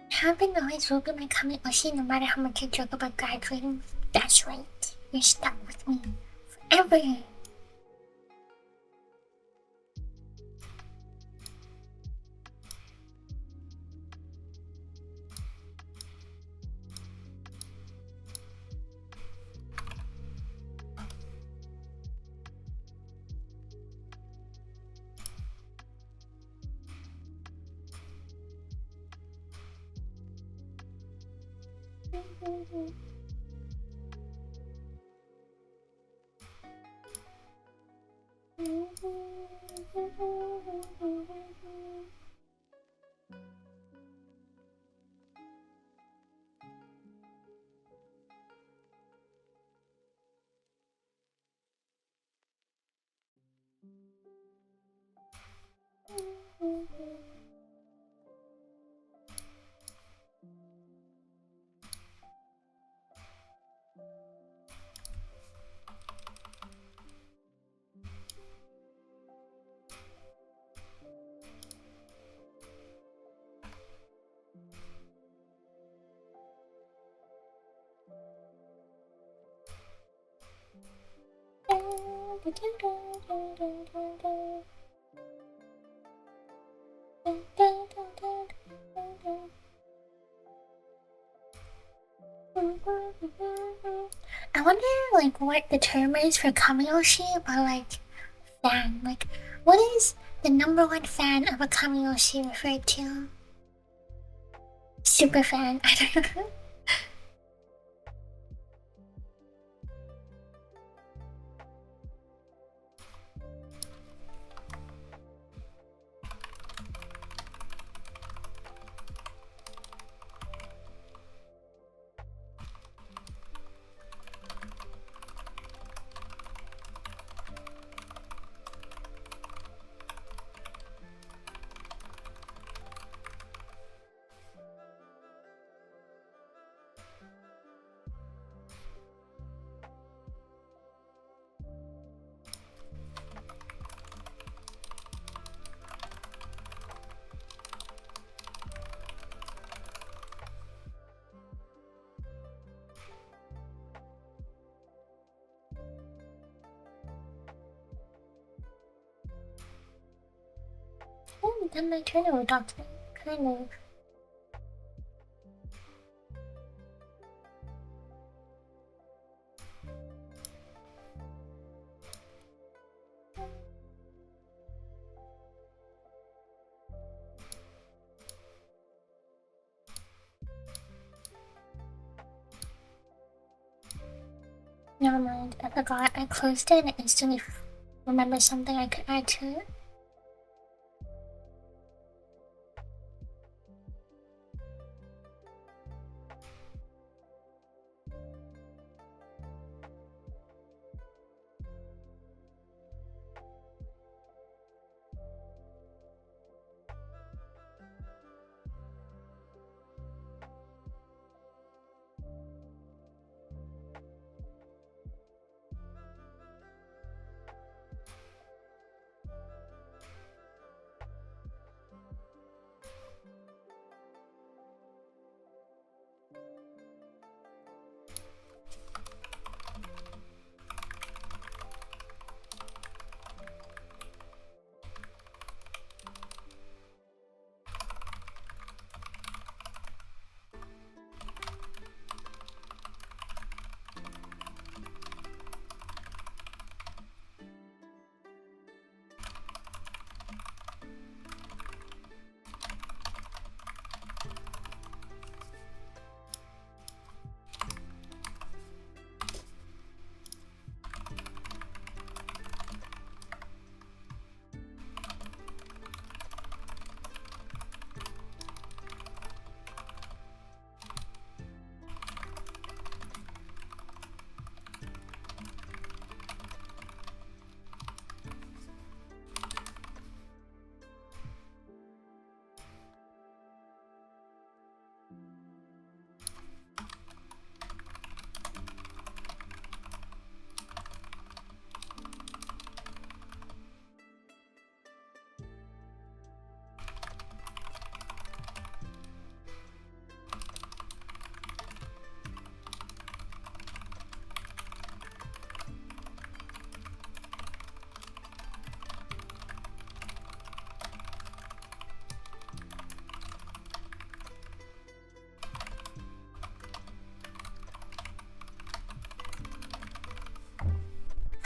[SPEAKER 1] Having always will be my comment, Oshi, no matter how much I joke about graduating. That's right. You're stuck with me forever. I wonder, like, what the term is for Kamiyoshi, but like, fan. Like, what is the number one fan of a Kamiyoshi referred to? Super fan. I don't know. I haven't done my turnover document, kind of. Never mind, I forgot. I closed it and I instantly remember something I could add to it.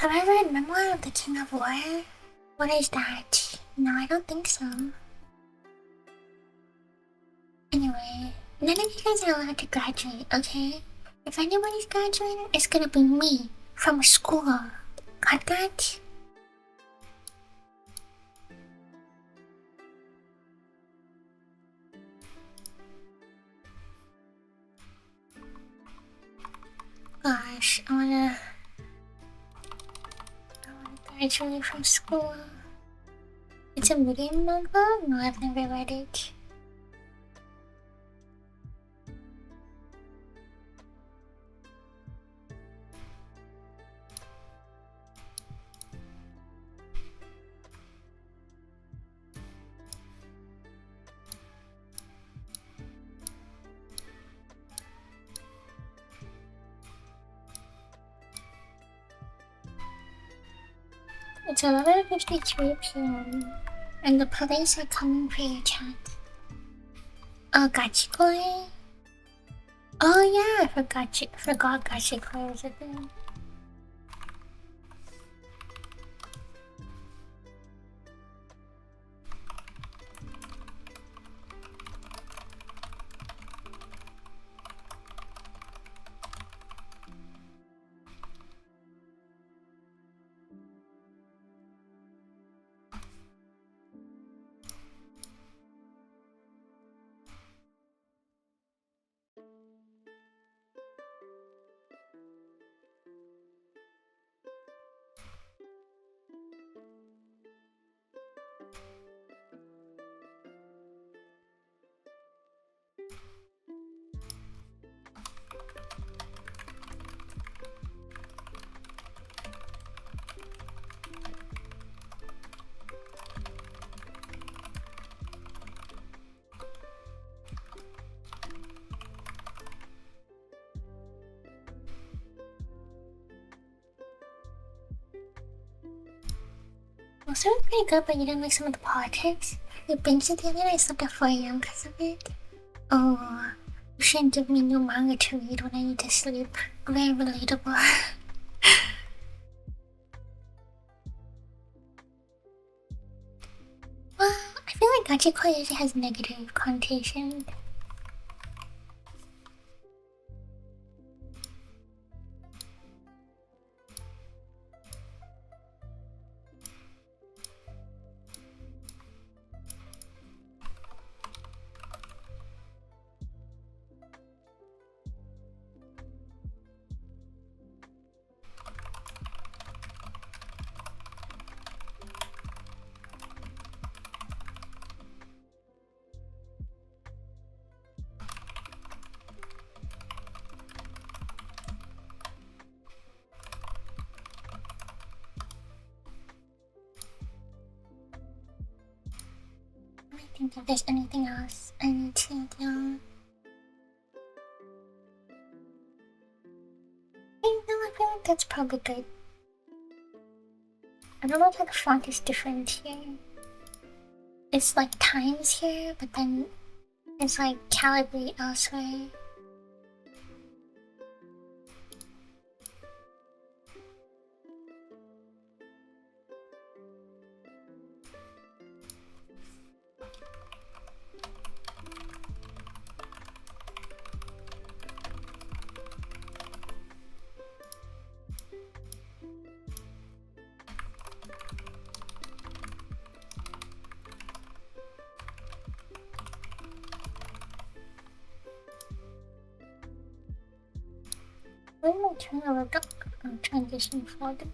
[SPEAKER 1] Have I read Memoir of the King of War? What is that? No, I don't think so. Anyway, none of you guys are allowed to graduate, okay? If anybody's graduating, it's gonna be me from school. Got that? Gosh, I wanna graduate from school. It's a medium manga? No, I've never read it. It's 11:53 p.m. and the police are coming for your chat. Oh, Gachikoi? Oh yeah, forgot Gachikoi was a thing. Also, it was pretty good, but you didn't like some of the politics. We binged it the other night. I slept at 4 a.m. because of it. Oh, you shouldn't give me new manga to read when I need to sleep. Very relatable. Well, I feel like Gachikoi usually has negative connotation. Let me think if there's anything else I need to do. I feel like that's probably good. I don't know if the font is different here. It's like times here, but then it's like calibrate elsewhere. Where am I trying to look up transition folder?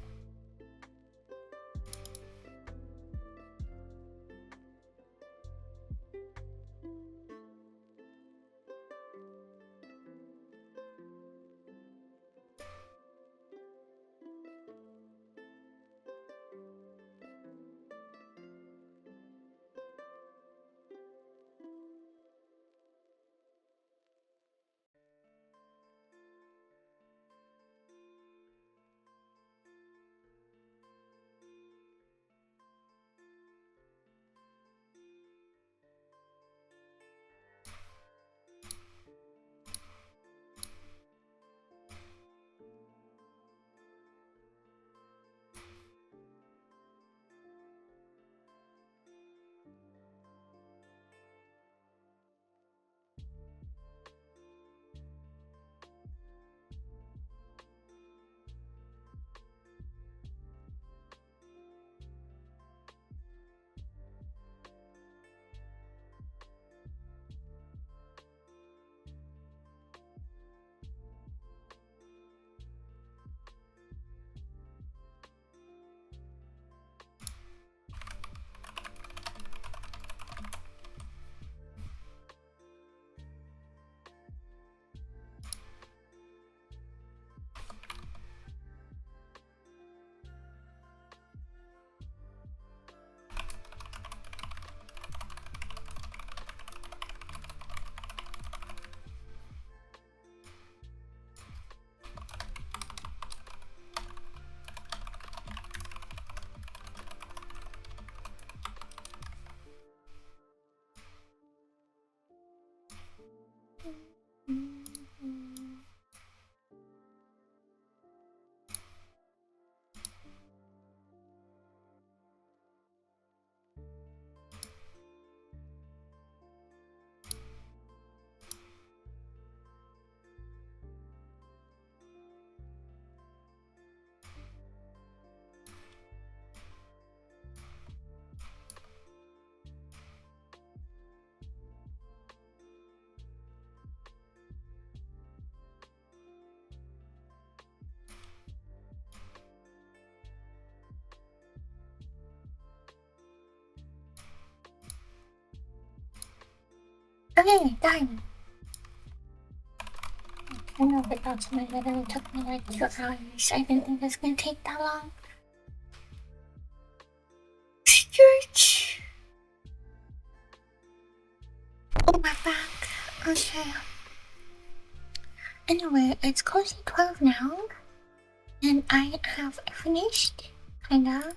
[SPEAKER 1] Okay, done. I know if it got to my head, it took me like 2 hours. I didn't think it was gonna take that long. Stretch. Oh, my back. Okay. Anyway, it's cozy 12 now, and I have finished, kinda.